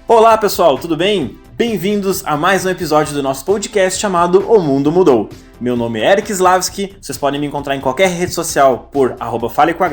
Olá pessoal, tudo bem? Bem-vindos a mais um episódio do nosso podcast chamado O Mundo Mudou. Meu nome é Eric Slavski, vocês podem me encontrar em qualquer rede social por @falecoh.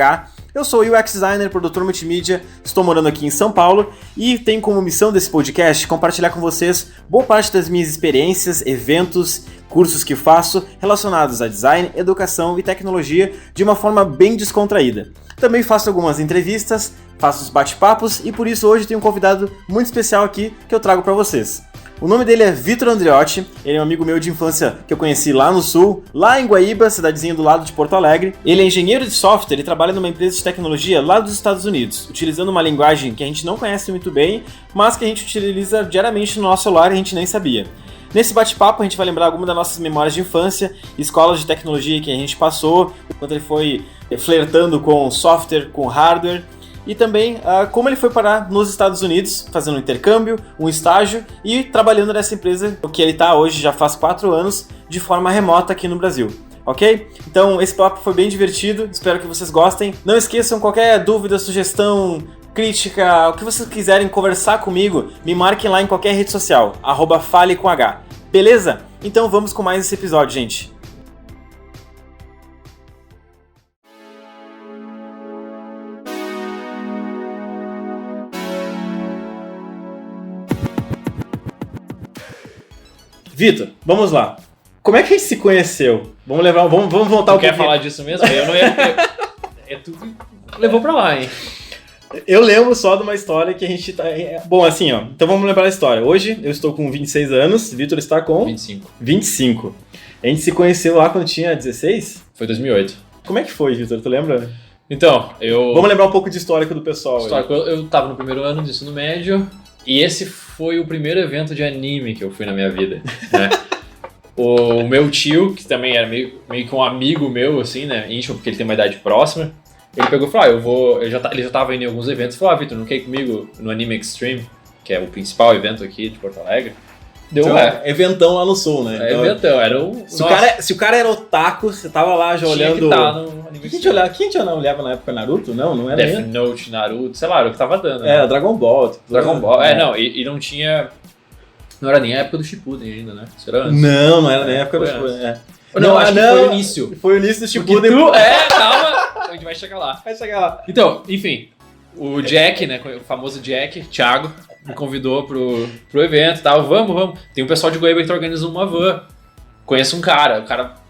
Eu sou UX designer, produtor multimídia, estou morando aqui em São Paulo e tenho como missão desse podcast compartilhar com vocês boa parte das minhas experiências, eventos, cursos que faço relacionados a design, educação e tecnologia de uma forma bem descontraída. Também faço algumas entrevistas, faço os bate-papos e por isso hoje tenho um convidado muito especial aqui que eu trago para vocês. O nome dele é Vitor Andreotti, ele é um amigo meu de infância que eu conheci lá no sul, lá em Guaíba, cidadezinha do lado de Porto Alegre. Ele é engenheiro de software e trabalha numa empresa de tecnologia lá dos Estados Unidos, utilizando uma linguagem que a gente não conhece muito bem, mas que a gente utiliza diariamente no nosso celular e a gente nem sabia. Nesse bate-papo a gente vai lembrar algumas das nossas memórias de infância, escolas de tecnologia que a gente passou, enquanto ele foi flertando com software, com hardware, e também como ele foi parar nos Estados Unidos, fazendo um intercâmbio, um estágio e trabalhando nessa empresa que ele está hoje, já faz 4 anos, de forma remota aqui no Brasil. Ok? Então esse papo foi bem divertido, espero que vocês gostem. Não esqueçam, qualquer dúvida, sugestão, crítica, o que vocês quiserem conversar comigo, me marquem lá em qualquer rede social, @falecoh. Beleza? Então vamos com mais esse episódio, gente. Vitor, vamos lá. Como é que a gente se conheceu? Vamos voltar um pouquinho. Quer falar disso mesmo? Eu não ia... Tu levou pra lá, hein? Eu lembro só de uma história que a gente tá... Bom, assim, ó. Então vamos lembrar a história. Hoje eu estou com 26 anos, Vitor está com... 25. A gente se conheceu lá quando tinha 16? Foi 2008. Como é que foi, Vitor? Tu lembra? Então, eu... Vamos lembrar um pouco de histórico do pessoal. Eu tava no primeiro ano de ensino médio e esse foi o primeiro evento de anime que eu fui na minha vida, né? O meu tio, que também era meio que um amigo meu, assim, né? Íntimo, porque ele tem uma idade próxima. Ele pegou e falou, ele já tava indo em alguns eventos. Falou, Vitor, não quer ir comigo no Anime Extreme, que é o principal evento aqui de Porto Alegre? Deu então, eventão lá no sul, né? Então, eventão, era um... Se o cara era otaku, você tava lá já olhando... Tinha que tá no Anime Extreme. Quem a gente olhava na época? Naruto? Não era Death Note, Naruto, sei lá, era o que tava dando. Era Dragon Ball. Dragon Ball, não, e não tinha... Não era nem a época do Shippuden ainda, né? Isso era antes. Não era nem a época do Shippuden, Não, acho que foi o início. Foi o início do Shippuden. Calma, a gente vai chegar lá. Então, enfim, o Jack, né, o famoso Jack, Thiago, me convidou pro evento e tal, vamos. Tem um pessoal de Goiânia que tá organizando uma van. Conheço um cara, o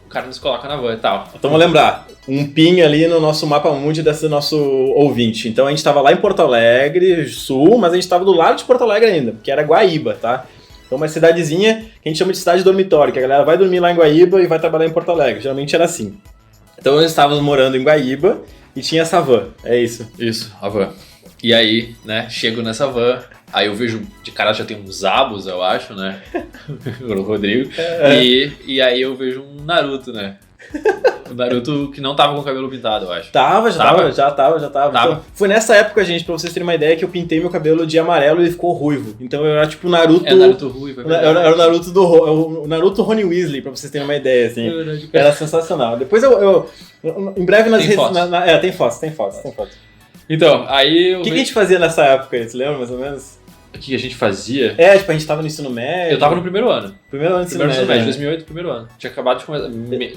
cara nos coloca na van e tal. Então vamos lembrar, um pin ali no nosso mapa mundi desse nosso ouvinte. Então a gente tava lá em Porto Alegre, sul, mas a gente tava do lado de Porto Alegre ainda, que era Guaíba, tá? Então uma cidadezinha que a gente chama de cidade dormitório, que a galera vai dormir lá em Guaíba e vai trabalhar em Porto Alegre. Geralmente era assim. Então nós estávamos morando em Guaíba e tinha essa van, é isso? Isso, a van. E aí, né, chego nessa van, aí eu vejo, de cara já tem uns Zabos, eu acho, né, o Rodrigo, e aí eu vejo um Naruto, né. O Naruto que não tava com o cabelo pintado, eu acho. Já tava. Então, foi nessa época, gente, pra vocês terem uma ideia, que eu pintei meu cabelo de amarelo e ele ficou ruivo. Então eu era tipo o Naruto... Naruto ruivo. Era o Naruto o Naruto Rony Weasley, pra vocês terem uma ideia, assim. Era sensacional. Depois em breve nas redes... Tem fotos. Então, aí... O que a gente fazia nessa época aí, você lembra mais ou menos? O que a gente fazia? Tipo, a gente tava no ensino médio. Eu tava no primeiro ano. Primeiro ano do ensino médio. 2008, primeiro ano. Tinha acabado de começar,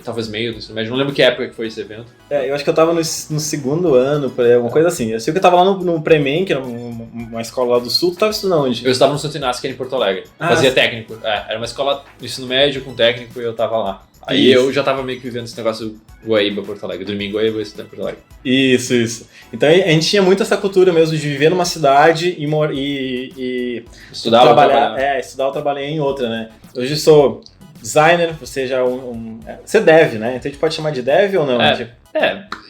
talvez meio do ensino médio. Não lembro que época que foi esse evento. Eu acho que eu tava no segundo ano, alguma coisa assim. Eu sei que eu tava lá no Premen, que era uma escola lá do sul. Tu tava estudando onde? Eu estava no Santo Inácio, que era em Porto Alegre. Fazia técnico. Era uma escola de ensino médio com técnico e eu tava lá. Aí eu já tava meio que vivendo esse negócio Guaíba, Porto Alegre. Dormi em Guaíba e estudei em Porto Alegre. Isso. Então a gente tinha muito essa cultura mesmo de viver numa cidade e estudar ou trabalhar. Estudar ou trabalhar em outra, né? Hoje eu sou designer, você já você dev, né? Então a gente pode chamar de dev ou não?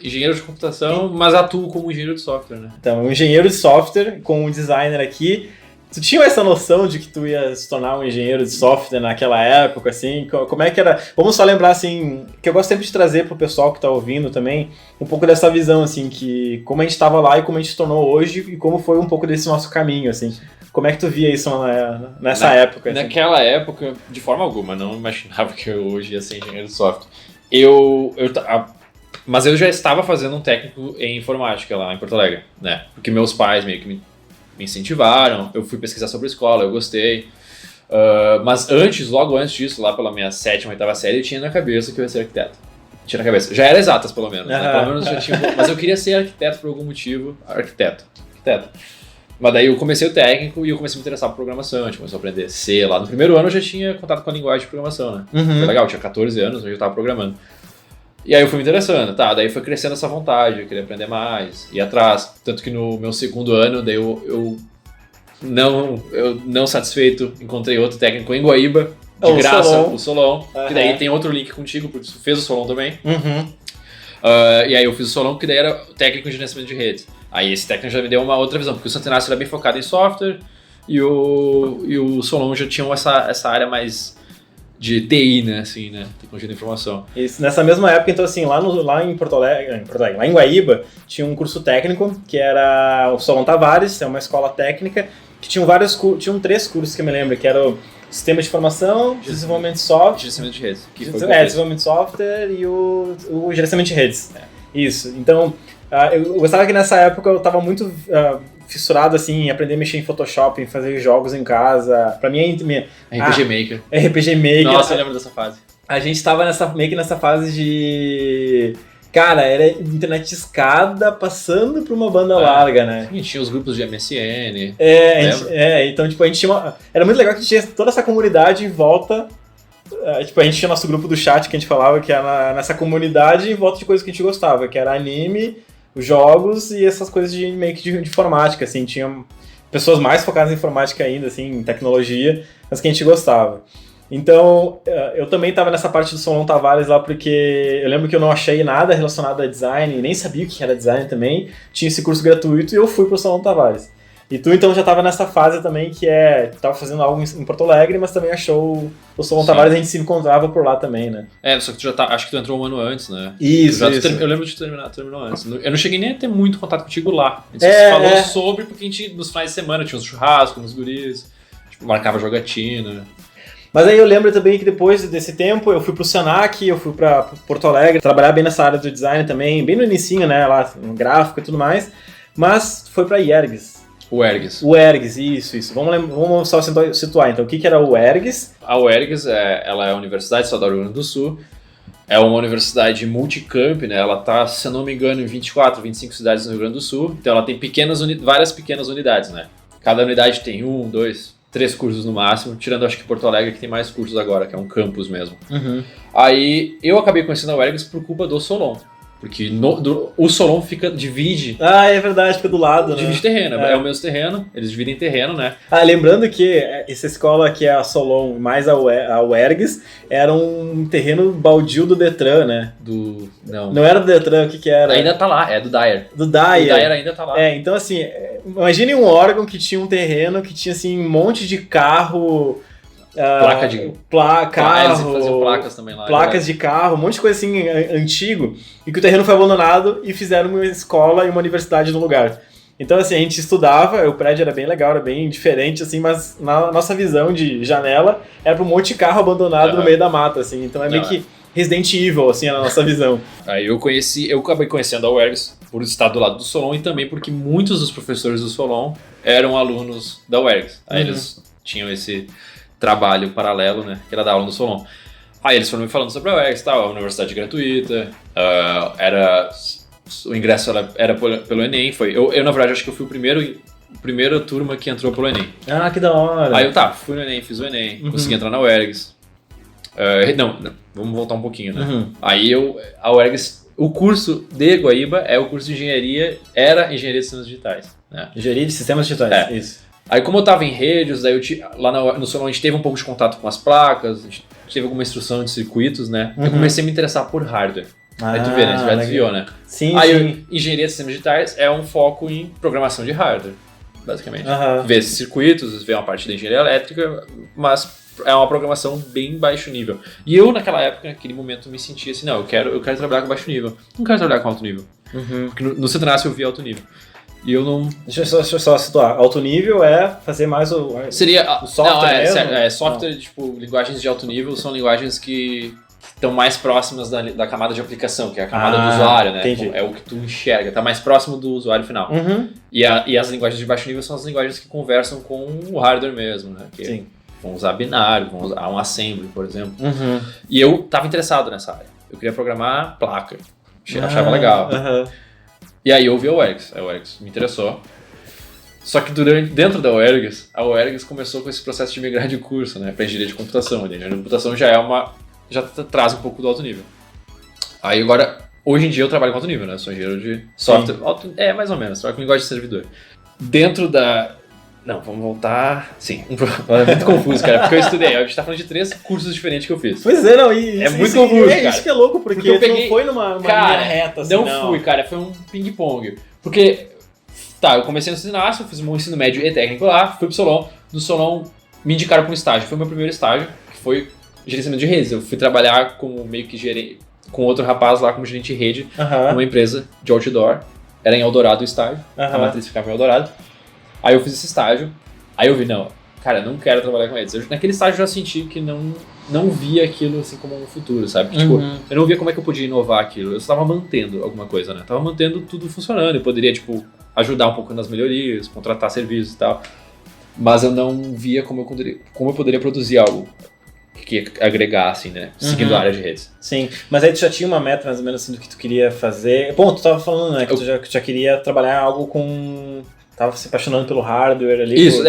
Engenheiro de computação, mas atuo como engenheiro de software, né? Então, um engenheiro de software com um designer aqui. Tu tinha essa noção de que tu ia se tornar um engenheiro de software naquela época, assim? Como é que era? Vamos só lembrar, assim, que eu gosto sempre de trazer pro pessoal que tá ouvindo também, um pouco dessa visão, assim, que como a gente tava lá e como a gente se tornou hoje e como foi um pouco desse nosso caminho, assim. Como é que tu via isso nessa época? Assim? Naquela época, de forma alguma, não imaginava que eu hoje ia ser engenheiro de software. Mas eu já estava fazendo um técnico em informática lá em Porto Alegre, né? Porque meus pais meio que me me incentivaram, eu fui pesquisar sobre a escola, eu gostei. Mas logo antes disso, lá pela minha 7ª, 8ª série, eu tinha na cabeça que eu ia ser arquiteto. Tinha na cabeça. Já era exatas, pelo menos. Né? Pelo menos já tinha. Mas eu queria ser arquiteto por algum motivo. Arquiteto. Mas daí eu comecei o técnico e eu comecei a me interessar por programação. A gente começou a aprender C lá. No primeiro ano eu já tinha contato com a linguagem de programação, né? Foi legal, eu tinha 14 anos, eu já estava programando. E aí eu fui me interessando, daí foi crescendo essa vontade, eu queria aprender mais, ir atrás. Tanto que no meu segundo ano, daí eu não satisfeito, encontrei outro técnico em Guaíba, de graça, o Solon. Que daí tem outro link contigo, porque tu fez o Solon também. E aí eu fiz o Solon, que daí era técnico em gerenciamento de redes. Aí esse técnico já me deu uma outra visão, porque o Santo Inácio era bem focado em software, e o Solon já tinha essa área mais de TI, né, assim, né, tecnologia da informação. Isso, nessa mesma época, então assim, lá em Porto Alegre, lá em Guaíba, tinha um curso técnico, que era o Solon Tavares, é uma escola técnica, que tinham 3 cursos que eu me lembro, que era o Sistema de Informação, Desenvolvimento de Software... Gerenciamento de redes. Desenvolvimento de Software e o Gerenciamento de redes. Isso, então, eu gostava que nessa época eu estava muito... fissurado assim, em aprender a mexer em Photoshop, em fazer jogos em casa. Pra mim é RPG Maker. RPG Maker. Nossa, eu lembro dessa fase. A gente tava meio que nessa fase de... Cara, era internet de escada passando por uma banda larga, né? A gente tinha os grupos de MSN. Então tipo, a gente tinha era muito legal que tinha toda essa comunidade em volta. Tipo, a gente tinha nosso grupo do chat que a gente falava que era nessa comunidade em volta de coisas que a gente gostava, que era anime, os jogos e essas coisas de meio que de informática, assim, tinha pessoas mais focadas em informática ainda, assim, em tecnologia, mas que a gente gostava. Então, eu também estava nessa parte do Solon Tavares lá, porque eu lembro que eu não achei nada relacionado a design, nem sabia o que era design também, tinha esse curso gratuito e eu fui pro Solon Tavares. E tu, então, já estava nessa fase também, que tava fazendo algo em Porto Alegre, mas também achou o Solon Tavares, a gente se encontrava por lá também, né? Só que acho que tu entrou um ano antes, né? Isso. Eu lembro de terminou antes. Eu não cheguei nem a ter muito contato contigo lá. A gente falou sobre, porque a gente, nos finais de semana, tinha uns churrascos, uns guris, tipo, marcava jogatina. Mas aí eu lembro também que depois desse tempo, eu fui pro Senac, eu fui pra Porto Alegre, trabalhar bem nessa área do design também, bem no inicinho, né, lá, no gráfico e tudo mais, mas foi pra IERGS. O UERGS. O UERGS, isso. Vamos só situar, então, o que era o UERGS? A UERGS, ela é a Universidade Estadual do Rio Grande do Sul, é uma universidade multicamp, né? Ela está, se eu não me engano, em 24, 25 cidades no Rio Grande do Sul, então ela tem várias pequenas unidades, né? Cada unidade tem 1, 2, 3 cursos no máximo, tirando acho que Porto Alegre, que tem mais cursos agora, que é um campus mesmo. Aí eu acabei conhecendo a UERGS por culpa do Solon. Porque o Solon divide... É verdade, fica do lado, divide terreno, é o mesmo terreno, eles dividem terreno, né? Lembrando que essa escola que é a Solon mais a UERGS era um terreno baldio do Detran, né? Não era do Detran, o que era? Ainda tá lá, é do Dyer. Do Dyer. O Dyer ainda tá lá. Então assim, imagine um órgão que tinha um terreno que tinha assim um monte de carro... Placa de carro, eles faziam placas também lá. Placas de carro, um monte de coisa assim antigo, e que o terreno foi abandonado e fizeram uma escola e uma universidade no lugar. Então assim, a gente estudava, o prédio era bem legal, era bem diferente assim, mas na nossa visão de janela era pra um monte de carro abandonado no meio da mata, assim. Então meio que Resident Evil, assim, na nossa visão. Aí eu acabei conhecendo a UERGS por estar do lado do Solon e também porque muitos dos professores do Solon eram alunos da UERGS. Aí eles tinham esse trabalho paralelo, né, que era dar aula no Solon. Aí eles foram me falando sobre a UERGS, a universidade gratuita, o ingresso era pelo Enem, eu na verdade acho que eu fui a primeira turma que entrou pelo Enem. Que da hora. Aí eu fui no Enem, fiz o Enem, consegui entrar na UERGS. Não, vamos voltar um pouquinho, né? Aí a UERGS, o curso de Guaíba é o curso de engenharia, era engenharia de sistemas digitais, né? Engenharia de sistemas digitais, isso. Aí como eu tava em redes, daí lá no Solon a gente teve um pouco de contato com as placas, a gente teve alguma instrução de circuitos, né? Eu comecei a me interessar por hardware. Aí tu vê, né? Tu já desviou, né? Sim, engenharia de sistemas digitais é um foco em programação de hardware, basicamente. Vê esses circuitos, vê uma parte da engenharia elétrica, mas é uma programação bem baixo nível. E eu, naquela época, naquele momento, me sentia assim, não, eu quero trabalhar com baixo nível. Não quero trabalhar com alto nível. Porque no Santo Inácio eu vi alto nível. E eu não... Deixa eu só situar. Alto nível é fazer mais o software software mesmo? Software, tipo, linguagens de alto nível são linguagens que estão mais próximas da camada de aplicação, que é a camada do usuário, né? Entendi. É o que tu enxerga, tá mais próximo do usuário final. E as linguagens de baixo nível são as linguagens que conversam com o hardware mesmo, né? Que Sim. vão usar binário, vão usar um assembly, por exemplo. E eu estava interessado nessa área. Eu queria programar placa. Achava legal. E aí eu ouvi a UERGS me interessou. Só que dentro da UERGS, a UERGS começou com esse processo de migrar de curso, né, para engenharia de computação. A engenharia de computação já traz um pouco do alto nível. Aí agora, hoje em dia eu trabalho com alto nível, né? Sou engenheiro de software, mais ou menos, trabalho com linguagem de servidor. Dentro da... Não, vamos voltar... Sim, é muito confuso, cara, porque eu estudei. A gente tá falando de 3 cursos diferentes que eu fiz. Pois é, não, muito confuso, cara. Isso que é louco, porque eu peguei, não foi numa linha reta, assim, não fui, cara, foi um ping-pong. Porque, eu comecei no Sinácio, fiz um ensino médio e técnico lá, fui pro Solon. No Solon, me indicaram para um estágio. Foi o meu primeiro estágio, que foi gerenciamento de redes. Eu fui trabalhar como meio que gerente, com outro rapaz lá como gerente de rede, numa empresa de outdoor. Era em Eldorado o estágio, a matriz ficava em Eldorado. Aí eu fiz esse estágio, aí eu vi, não, cara, eu não quero trabalhar com eles. Naquele estágio eu já senti que não via aquilo assim como um futuro, sabe? Tipo, eu não via como é que eu podia inovar aquilo. Eu estava mantendo alguma coisa, né? Tava mantendo tudo funcionando. Eu poderia, tipo, ajudar um pouco nas melhorias, contratar serviços e tal. Mas eu não via como eu poderia produzir algo que agregasse, né? Seguindo a área de redes. Sim, mas aí tu já tinha uma meta mais ou menos assim do que tu queria fazer. Bom, tu tava falando, né? Que tu já queria trabalhar algo com... Tava se apaixonando pelo hardware ali. Isso,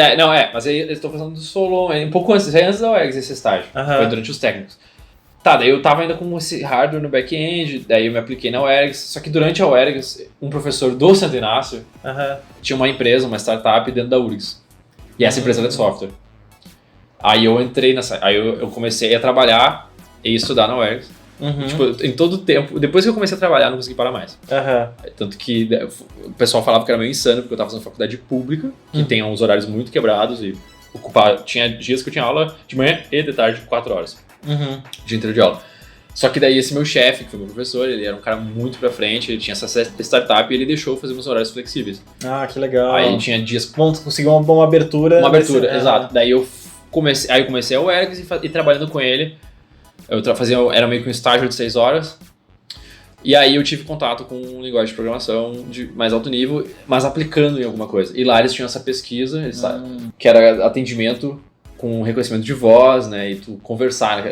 mas aí eu estou falando do Solon, um pouco antes da UERGS esse estágio. Foi durante os técnicos. Tá, daí eu tava ainda com esse hardware no back-end, daí eu me apliquei na UERGS, só que durante a UERGS, um professor do Santo Inácio tinha uma empresa, uma startup dentro da URGS. E essa empresa era de software. Aí eu entrei aí eu comecei a trabalhar e estudar na UERGS. Tipo, em todo o tempo, depois que eu comecei a trabalhar, não consegui parar mais. Tanto que o pessoal falava que era meio insano, porque eu tava fazendo faculdade pública, que tem uns horários muito quebrados e tinha dias que eu tinha aula de manhã e de tarde, 4 horas. Dia inteiro de aula. Só que daí esse meu chefe, que foi meu professor, ele era um cara muito pra frente, ele tinha essa startup e ele deixou eu fazer meus horários flexíveis. Ah, que legal. Aí tinha dias... Bom, tu conseguiu uma abertura. Uma abertura, exato. Daí eu comecei a UERGS e trabalhando com ele. Era meio que um estágio de 6 horas. E aí eu tive contato com linguagem de programação de mais alto nível, mas aplicando em alguma coisa. E lá eles tinham essa pesquisa, que era atendimento com reconhecimento de voz, né? E tu conversar.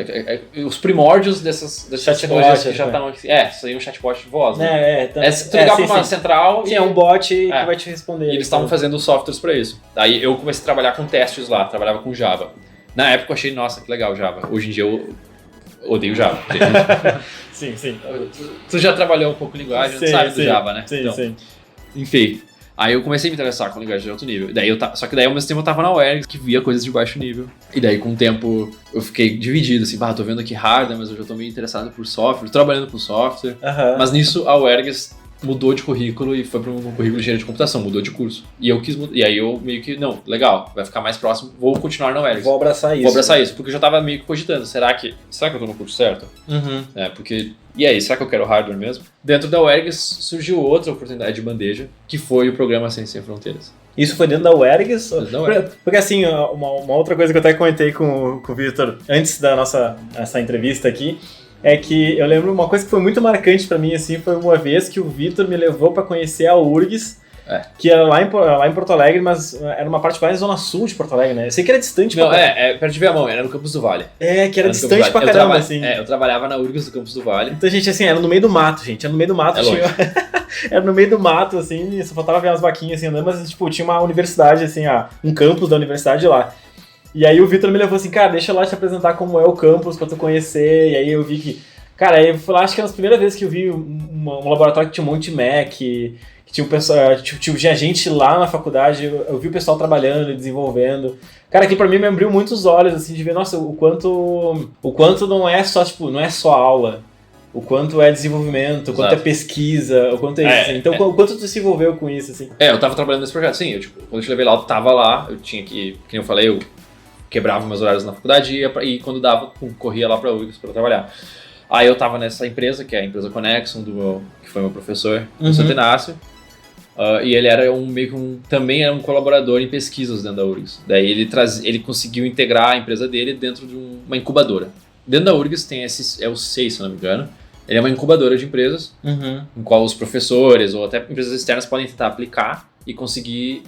Os primórdios dessas tecnologias que já estão aqui. Isso aí é um chatbot de voz, né? Tu ligar pra uma central é um bot que vai te responder. E eles estavam fazendo softwares pra isso. Aí eu comecei a trabalhar com testes lá, trabalhava com Java. Na época eu achei, nossa, que legal Java. Hoje em dia eu odeio Java. Sim. Tu já trabalhou um pouco com linguagem, sabe do Java, né? Sim. Enfim, aí eu comecei a me interessar com linguagem de alto nível. Só que daí ao mesmo tempo eu tava na UERGS, que via coisas de baixo nível. E daí com o tempo eu fiquei dividido, assim, tô vendo aqui hardware, mas eu já tô meio interessado por software, trabalhando com software. Mas nisso a UERGS mudou de currículo e foi para um currículo de engenharia de computação, mudou de curso. E eu quis mudar, e aí eu meio que, não, legal, vai ficar mais próximo, vou continuar na UERGS. Vou abraçar isso, porque eu já tava meio que cogitando, será que eu tô no curso certo? E aí, será que eu quero hardware mesmo? Dentro da UERGS surgiu outra oportunidade de bandeja, que foi o programa Ciência Sem Fronteiras. Isso foi dentro da UERGS? Porque assim, uma outra coisa que eu até comentei com o Vitor antes da essa entrevista aqui, é que eu lembro uma coisa que foi muito marcante pra mim, assim, foi uma vez que o Vitor me levou pra conhecer a URGS, que era lá em Porto Alegre, mas era uma parte mais zona sul de Porto Alegre, né? Eu sei que era distante. Não, perto de Viamão, era no Campus do Vale. Que era distante pra caramba, assim. Eu trabalhava na URGS do Campus do Vale. Então, gente, assim, era no meio do mato, gente. Era no meio do mato. Era no meio do mato, assim, só faltava ver umas vaquinhas, assim, andando, mas, tipo, tinha uma universidade, assim, um campus da universidade lá. E aí o Vitor me levou assim, cara, deixa eu lá te apresentar como é o campus pra tu conhecer. E aí eu vi que... Cara, aí eu fui lá, acho que era as primeiras vezes que eu vi um laboratório que tinha um monte de Mac, que tinha um pessoal, tinha gente lá na faculdade, eu vi o pessoal trabalhando e desenvolvendo. Cara, aqui pra mim me abriu muitos olhos, assim, de ver, nossa, o quanto não é só, tipo, não é só aula. O quanto é desenvolvimento, o quanto é pesquisa, o quanto é isso. Assim. Então, o quanto tu se envolveu com isso, assim? Eu tava trabalhando nesse projeto, sim. Quando eu te levei lá, eu tava lá, eu tinha que eu falei, eu quebrava meus horários na faculdade e quando dava, corria lá pra URGS pra trabalhar. Aí eu tava nessa empresa, que é a empresa Conexon, que foi meu professor no Santo Inácio. E ele era também era um colaborador em pesquisas dentro da URGS. Daí ele conseguiu integrar a empresa dele dentro de uma incubadora. Dentro da URGS tem é o SEI, se não me engano. Ele é uma incubadora de empresas, em qual os professores ou até empresas externas podem tentar aplicar e conseguir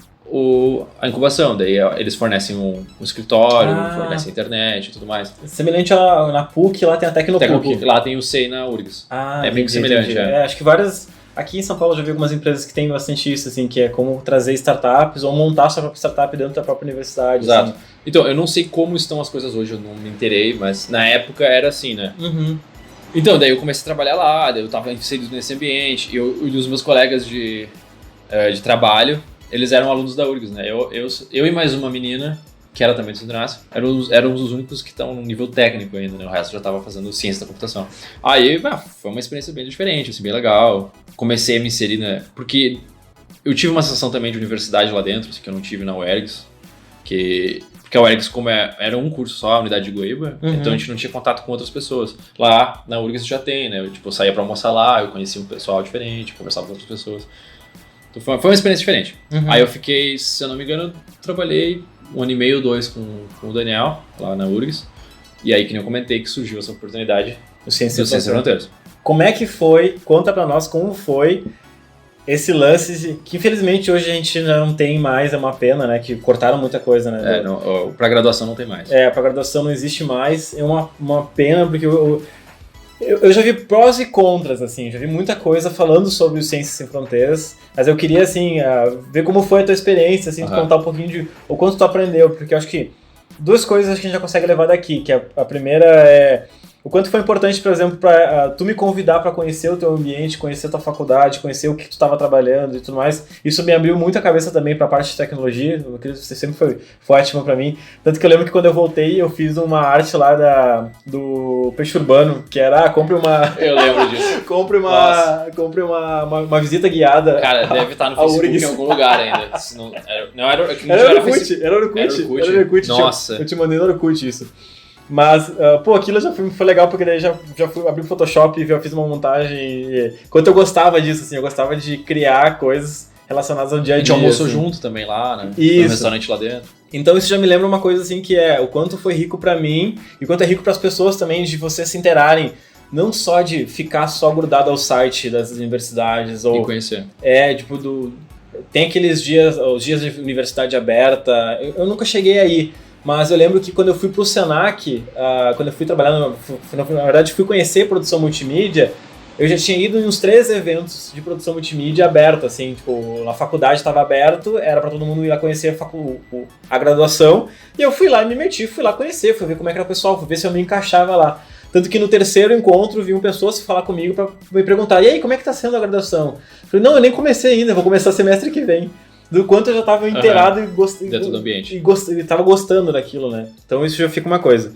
a incubação. Daí eles fornecem um escritório, fornecem internet e tudo mais. Semelhante na PUC, lá tem a Tecnopuc. Lá tem o SEI na URGS. É meio que semelhante. Acho que várias... Aqui em São Paulo eu já vi algumas empresas que têm bastante isso, assim, que é como trazer startups ou montar sua própria startup dentro da própria universidade. Exato. Assim. Então, eu não sei como estão as coisas hoje, eu não me inteirei, mas na época era assim, né? Então, daí eu comecei a trabalhar lá, daí eu estava inserido nesse ambiente, e os meus colegas de trabalho, eles eram alunos da URGS, né? Eu e mais uma menina, que era também do Centro Inácio, éramos os únicos que estão no nível técnico ainda, né? O resto já estava fazendo ciência da computação. Aí, foi uma experiência bem diferente, assim, bem legal. Comecei a me inserir, né? Porque eu tive uma sensação também de universidade lá dentro, assim, que eu não tive na UERGS, porque a UERGS, como era um curso só, a unidade de Guaíba, então a gente não tinha contato com outras pessoas. Lá, na URGS já tem, né? Eu saía pra almoçar lá, eu conhecia um pessoal diferente, conversava com outras pessoas. Então foi uma experiência diferente. Aí eu fiquei, se eu não me engano, trabalhei 1 ano e meio, 2 com o Daniel, lá na URGS. E aí, que nem eu comentei, que surgiu essa oportunidade do Ciência Sem Fronteiras. Como é que foi? Conta pra nós como foi esse lance que infelizmente hoje a gente não tem mais, é uma pena, né? Que cortaram muita coisa, né? Pra graduação não tem mais. Pra graduação não existe mais, é uma pena, porque eu já vi prós e contras, assim, já vi muita coisa falando sobre o Ciências Sem Fronteiras, mas eu queria, assim, ver como foi a tua experiência, assim, contar um pouquinho de o quanto tu aprendeu, porque eu acho que 2 coisas acho que a gente já consegue levar daqui, que a primeira é o quanto foi importante, por exemplo, para tu me convidar para conhecer o teu ambiente, conhecer a tua faculdade, conhecer o que tu estava trabalhando e tudo mais. Isso me abriu muito a cabeça também para a parte de tecnologia. Você sempre foi ótima para mim. Tanto que eu lembro que quando eu voltei, eu fiz uma arte lá do Peixe Urbano, que era, compre uma... Eu lembro disso. compre uma visita guiada. Cara, deve estar no Facebook em algum lugar ainda. Era Orkut. Nossa. Eu te mandei no Orkut isso. Mas, aquilo já foi legal, porque daí já fui abrir o Photoshop e eu fiz uma montagem. Quanto eu gostava disso, assim, eu gostava de criar coisas relacionadas ao dia a dia. A gente almoçou assim. junto também lá, né? Isso. No restaurante lá dentro. Então isso já me lembra uma coisa assim, que é o quanto foi rico pra mim e quanto é rico pras pessoas também, de vocês se interarem. Não só de ficar só grudado ao site das universidades. Ou conhecer. Tem aqueles dias, os dias de universidade aberta. Eu nunca cheguei aí. Mas eu lembro que quando eu fui pro Senac, quando eu fui trabalhar, na verdade fui conhecer produção multimídia, eu já tinha ido em uns 3 eventos de produção multimídia aberto, assim, tipo, na faculdade estava aberto, era para todo mundo ir lá conhecer a graduação, e eu fui lá e me meti, fui lá conhecer, fui ver como é que era o pessoal, fui ver se eu me encaixava lá. Tanto que no 3º encontro vinham pessoas falar comigo para me perguntar, e aí, como é que tá sendo a graduação? Eu falei, não, eu nem comecei ainda, vou começar semestre que vem. Do quanto eu já estava inteirado e gostei dentro do ambiente. E estava gostando daquilo, né? Então isso já fica uma coisa.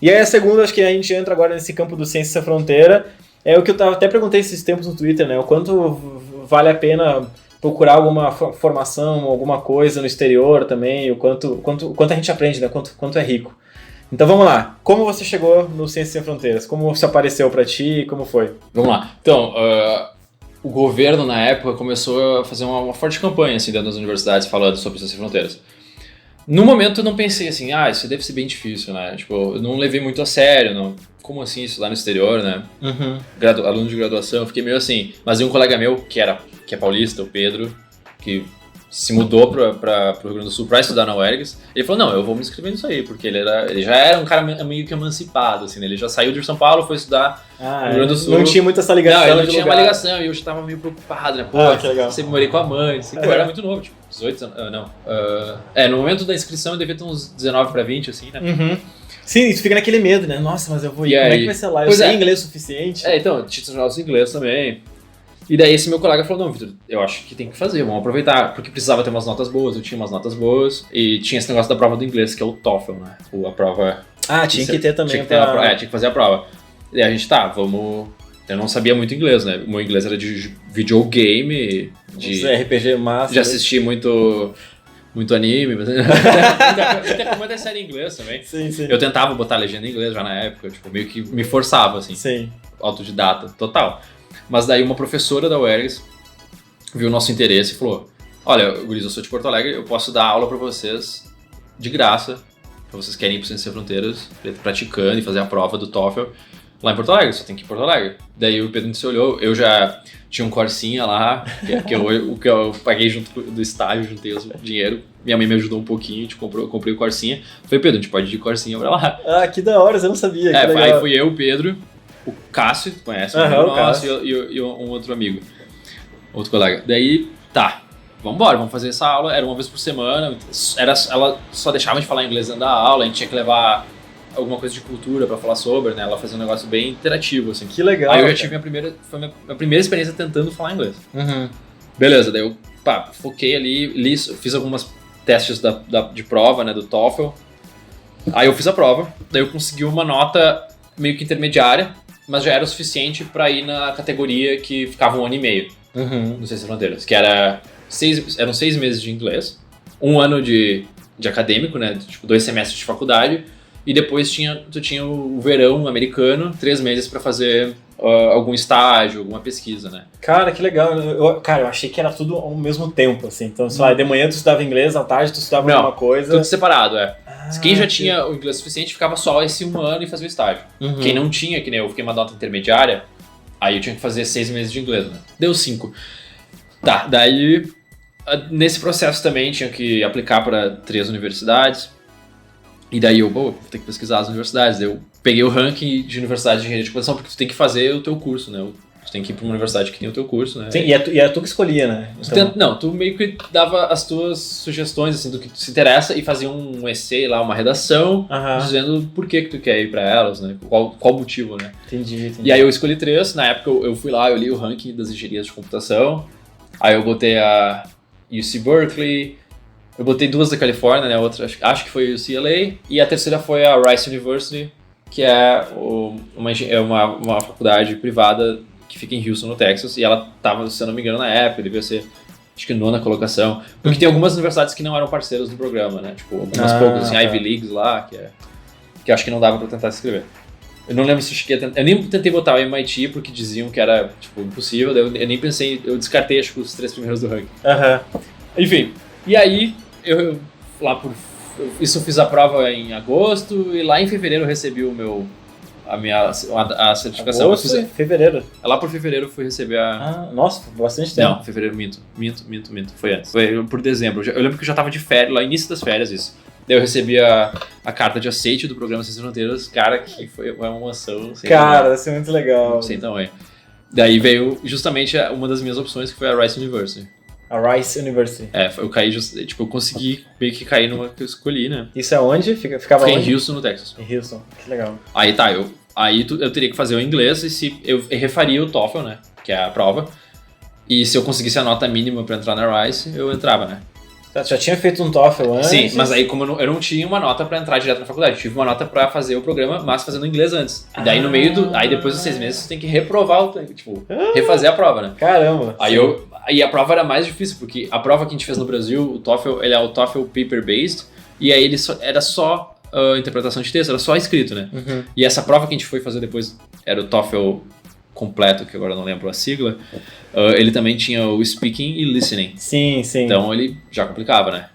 E aí a segunda, acho que a gente entra agora nesse campo do Ciência Sem Fronteira, é o que eu até perguntei esses tempos no Twitter, né? O quanto vale a pena procurar alguma formação, alguma coisa no exterior também, o quanto a gente aprende, né? Quanto é rico. Então vamos lá. Como você chegou no Ciência Sem Fronteiras? Como isso apareceu para ti? Como foi? Vamos lá. Então, o governo, na época, começou a fazer uma forte campanha assim, dentro das universidades falando sobre Ciência Sem Fronteiras. No momento, eu não pensei assim, isso deve ser bem difícil, né? Tipo, eu não levei muito a sério, não. Como assim isso lá no exterior, né? Aluno de graduação, eu fiquei meio assim. Mas um colega meu, que é paulista, o Pedro, que se mudou para o Rio Grande do Sul para estudar na UERGS, ele falou, não, eu vou me inscrever nisso aí, porque ele já era um cara meio que emancipado, assim, né? Ele já saiu de São Paulo, foi estudar no Rio Grande do Sul. Não tinha muita essa ligação. Não, ele não tinha uma ligação, e eu já estava meio preocupado, né? Pô, que legal. Sempre morei com a mãe, assim, eu era muito novo, tipo, 18 anos, no momento da inscrição eu devia ter uns 19 para 20, assim, né? Sim, isso fica naquele medo, né? Nossa, mas eu vou ir, como é que vai ser lá? Eu sei inglês o suficiente? Então, tinha os inglês também. E daí esse meu colega falou, não, Vitor, eu acho que tem que fazer, vamos aproveitar, porque precisava ter umas notas boas, eu tinha umas notas boas, e tinha esse negócio da prova do inglês, que é o TOEFL, né? A prova... tinha que ter também. Tinha que fazer a prova. E a gente, vamos... Eu não sabia muito inglês, né? O meu inglês era de videogame, de RPG massa. De assistir muito anime, mas muita série em inglês também. Sim. Eu tentava botar legenda em inglês já na época, tipo, meio que me forçava, assim. Sim. Autodidata, total. Mas daí uma professora da UERGS viu o nosso interesse e falou, olha, guris, eu sou de Porto Alegre, eu posso dar aula pra vocês de graça vocês querem ir pro Ciência Sem Fronteiras, praticando e fazer a prova do TOEFL lá em Porto Alegre, só tem que ir em Porto Alegre. Daí o Pedro se olhou, eu já tinha um Corsinha lá, que eu paguei junto do estágio, juntei o dinheiro, minha mãe me ajudou um pouquinho, eu comprei o Corsinha. Falei, Pedro, a gente pode ir de Corsinha pra lá. Ah, que da hora, você não sabia. Aí fui eu, o Pedro, o Cássio, tu conhece, o nosso, e um outro amigo, outro colega. Daí, tá, vambora, vamos fazer essa aula, era uma vez por semana, ela só deixava de falar inglês dentro da aula, a gente tinha que levar alguma coisa de cultura pra falar sobre, né? Ela fazia um negócio bem interativo, assim. Que legal. Aí eu já tive foi minha primeira experiência tentando falar inglês. Uhum. Beleza, daí eu foquei ali, fiz algumas testes de prova, né, do TOEFL. Aí eu fiz a prova, daí eu consegui uma nota meio que intermediária, mas já era o suficiente pra ir na categoria que ficava 1 ano e meio no Ciência Sem Fronteiras, que eram 6 meses de inglês, 1 ano de acadêmico, né, tipo 2 semestres de faculdade, e depois tu tinha o verão americano, 3 meses pra fazer algum estágio, alguma pesquisa, né? Cara, que legal. Eu achei que era tudo ao mesmo tempo, assim. Então, sei lá, de manhã tu estudava inglês, à tarde tu estudava alguma coisa. Tudo separado, Quem já tinha o inglês suficiente ficava só esse 1 ano e fazia o estágio. Quem não tinha, que nem eu fiquei uma nota intermediária, aí eu tinha que fazer 6 meses de inglês, né? Deu 5. Tá, daí nesse processo também tinha que aplicar para 3 universidades. E daí eu, vou ter que pesquisar as universidades. Eu peguei o ranking de universidades de engenharia de computação, porque tu tem que fazer o teu curso, né? Tu tem que ir pra uma universidade que tem o teu curso, né? Sim, e é tu que escolhia, né? Então... Tu meio que dava as tuas sugestões, assim, do que tu se interessa e fazia um essay lá, uma redação, dizendo por que tu quer ir pra elas, né? Qual motivo, né? Entendi. E aí eu escolhi 3. Na época eu fui lá, eu li o ranking das engenharias de computação. Aí eu botei a UC Berkeley. Eu botei 2 da Califórnia, né? Outra acho que foi o UCLA. E a terceira foi a Rice University, que é uma faculdade privada que fica em Houston, no Texas. E ela estava, se eu não me engano, na época, devia ser, acho que 9ª colocação. Porque tem algumas universidades que não eram parceiras do programa, né? Tipo, algumas poucas, assim, Ivy Leagues lá, que acho que não dava pra tentar se inscrever. Eu não lembro se eu cheguei a tentar. Eu nem tentei botar o MIT, porque diziam que era, tipo, impossível. Daí eu nem pensei, eu descartei, acho que os 3 primeiros do ranking. Enfim, e aí... Isso eu fiz a prova em agosto e lá em fevereiro eu recebi a certificação. Fevereiro? Lá por fevereiro eu fui receber nossa, bastante tempo. Não, fevereiro minto. Foi antes. Foi por dezembro. Eu lembro que eu já tava de férias, lá no início das férias isso. Daí eu recebi a carta de aceite do programa Ciência Sem Fronteiras, cara, que foi uma emoção. Cara, isso é muito legal. Sem tamanho. Daí veio justamente uma das minhas opções, que foi a Rice University. A Rice University. Eu caí, eu consegui meio que cair numa que eu escolhi, né? Isso é onde? Ficava onde? Em Houston, no Texas. Em Houston, que legal. Aí tá, eu teria que fazer o inglês e se eu refaria o TOEFL, né? Que é a prova. E se eu conseguisse a nota mínima pra entrar na Rice, eu entrava, né? Tá, já tinha feito um TOEFL antes? Sim, mas aí como eu não tinha uma nota pra entrar direto na faculdade, eu tive uma nota pra fazer o programa, mas fazendo inglês antes. E daí no meio aí depois dos 6 meses você tem que reprovar, refazer a prova, né? Caramba! E a prova era mais difícil, porque a prova que a gente fez no Brasil, o TOEFL, ele é o TOEFL Paper-Based, e aí era só interpretação de texto, era só escrito, né? E essa prova que a gente foi fazer depois era o TOEFL completo, que agora eu não lembro a sigla, ele também tinha o speaking e listening. Sim. Então ele já complicava, né?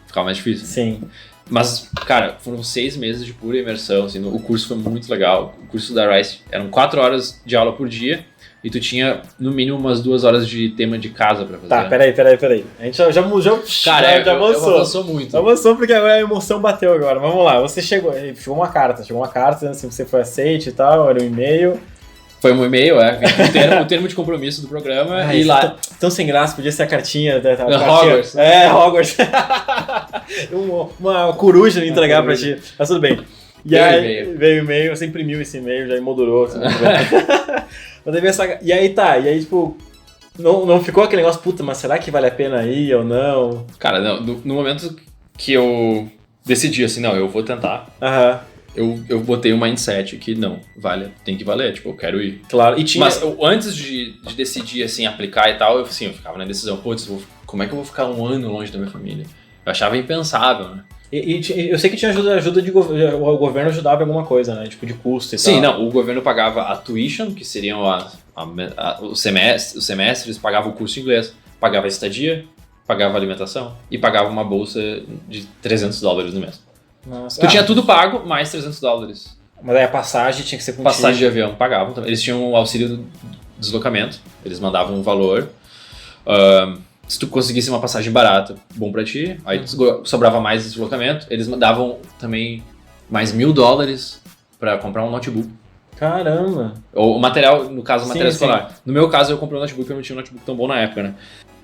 Ficava mais difícil. Sim. Mas, cara, foram 6 meses de pura imersão, assim, o curso foi muito legal. O curso da Rice eram 4 horas de aula por dia, e tu tinha, no mínimo, umas 2 horas de tema de casa pra fazer. Tá, peraí. A gente já avançou. Avançou muito. Avançou porque agora a emoção bateu agora. Vamos lá, você chegou uma carta dizendo assim, você foi aceite e tal, era um e-mail. Foi um e-mail, o termo de compromisso do programa, e lá... Tão sem graça, podia ser a cartinha. Hogwarts. Hogwarts. uma coruja entregar pra ti, mas tudo bem. E aí veio o e-mail, você imprimiu esse e-mail, já emoldurou. E aí tipo, não ficou aquele negócio, puta, mas será que vale a pena ir ou não? Cara, não, no momento que eu decidi assim, não, eu vou tentar, eu botei um mindset que não, tem que valer, tipo, eu quero ir. Claro, Mas antes de decidir, assim, aplicar e tal, eu ficava na decisão, putz, como é que eu vou ficar 1 ano longe da minha família? Eu achava impensável, né? E eu sei que tinha ajuda de governo, o governo ajudava em alguma coisa, né? Tipo, de custo e tal. Sim, não, o governo pagava a tuition, que seriam os semestres, pagava o curso de inglês, pagava a estadia, pagava a alimentação e pagava uma bolsa de $300 no mês. Nossa. Tu tinha tudo pago, mais $300. Mas aí a passagem tinha que ser contigo. Passagem de avião pagavam também. Eles tinham um auxílio do deslocamento. Eles mandavam um valor. Se tu conseguisse uma passagem barata, bom pra ti. Aí sobrava mais deslocamento. Eles mandavam também mais $1.000 pra comprar um notebook. Caramba! Ou o material, no caso, o material escolar. Sim. No meu caso, eu comprei um notebook, eu não tinha um notebook tão bom na época, né?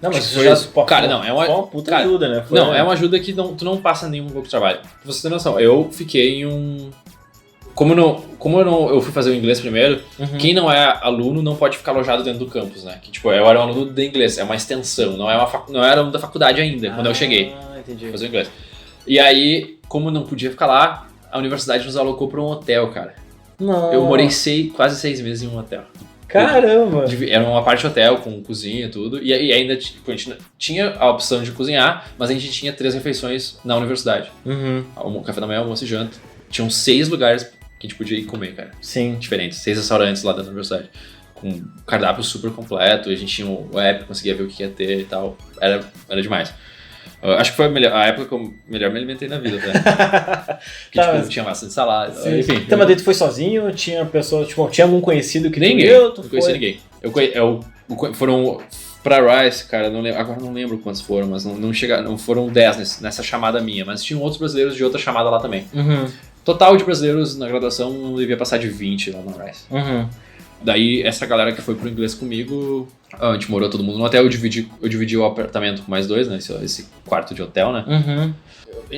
Não, mas Foi isso já isso. Cara, não, é uma puta cara, ajuda, né? Não, é uma ajuda que tu não passa nenhum pouco de trabalho. Pra você ter noção, eu fiquei em um... eu fui fazer o inglês primeiro, quem não é aluno não pode ficar alojado dentro do campus, né? Que, tipo, eu era um aluno de inglês, é uma extensão, não era aluno da faculdade ainda, quando eu cheguei. Entendi. Fazer o inglês. E aí, como não podia ficar lá, a universidade nos alocou pra um hotel, cara. Não. Eu morei quase 6 meses em um hotel. Caramba! Era uma parte hotel, com cozinha e tudo. E ainda tipo, a gente tinha a opção de cozinhar, mas a gente tinha 3 refeições na universidade. Café da manhã, almoço e janta. Tinham 6 lugares que a gente podia ir comer, cara. Sim. Diferentes. 6 restaurantes lá dentro da universidade. Com cardápio super completo. E a gente tinha o app, conseguia ver o que ia ter e tal. Era demais. Acho que foi a época que eu melhor me alimentei na vida, né? Porque, tipo, tinha massa de salada. Sim. Enfim. Então, mas daí tu foi sozinho? Tinha pessoas, tipo, tinha algum conhecido que Ninguém. tu Não conheci ninguém. Foram pra Rice, cara, agora não lembro quantos foram, mas não foram 10 nessa chamada minha, mas tinham outros brasileiros de outra chamada lá também. Total de brasileiros na graduação não devia passar de 20 lá na Rice. Daí, essa galera que foi pro inglês comigo, a gente morou todo mundo no hotel, eu dividi o apartamento com mais 2, né? Esse quarto de hotel, né?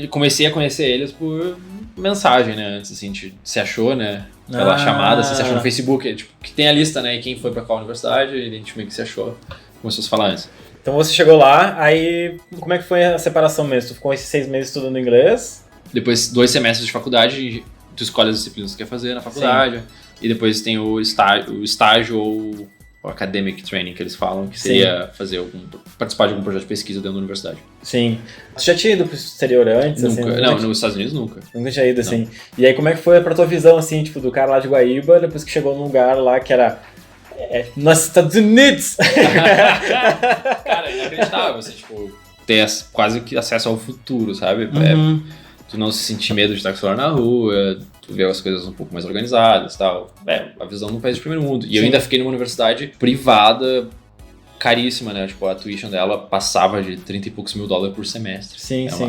Comecei a conhecer eles por mensagem, né? Antes, assim, se achou, né? Pela chamada, assim, se achou no Facebook, tipo, que tem a lista, né? E quem foi pra qual universidade, e a gente meio que se achou. Começou a se falar antes. Então você chegou lá, aí como é que foi a separação mesmo? Tu ficou esses 6 meses estudando inglês? Depois, 2 semestres de faculdade, tu escolhe as disciplinas que tu quer fazer na faculdade. Sim. E depois tem o estágio ou o academic training que eles falam, que seria participar de algum projeto de pesquisa dentro da universidade. Sim. Você já tinha ido pro exterior antes? Nunca. Assim, não, nos Estados Unidos nunca. Nunca tinha ido, assim. E aí como é que foi pra tua visão, assim, tipo, do cara lá de Guaíba, depois que chegou num lugar lá que era... nos Estados Unidos! Cara, é inacreditável, você, tipo, ter quase que acesso ao futuro, sabe? Tu não se sentir medo de estar com o celular na rua, tu vê as coisas um pouco mais organizadas e tal. A visão de um país de primeiro mundo. E eu ainda fiquei numa universidade privada, caríssima, né? Tipo, a tuition dela passava de 30 e poucos mil dólares por semestre.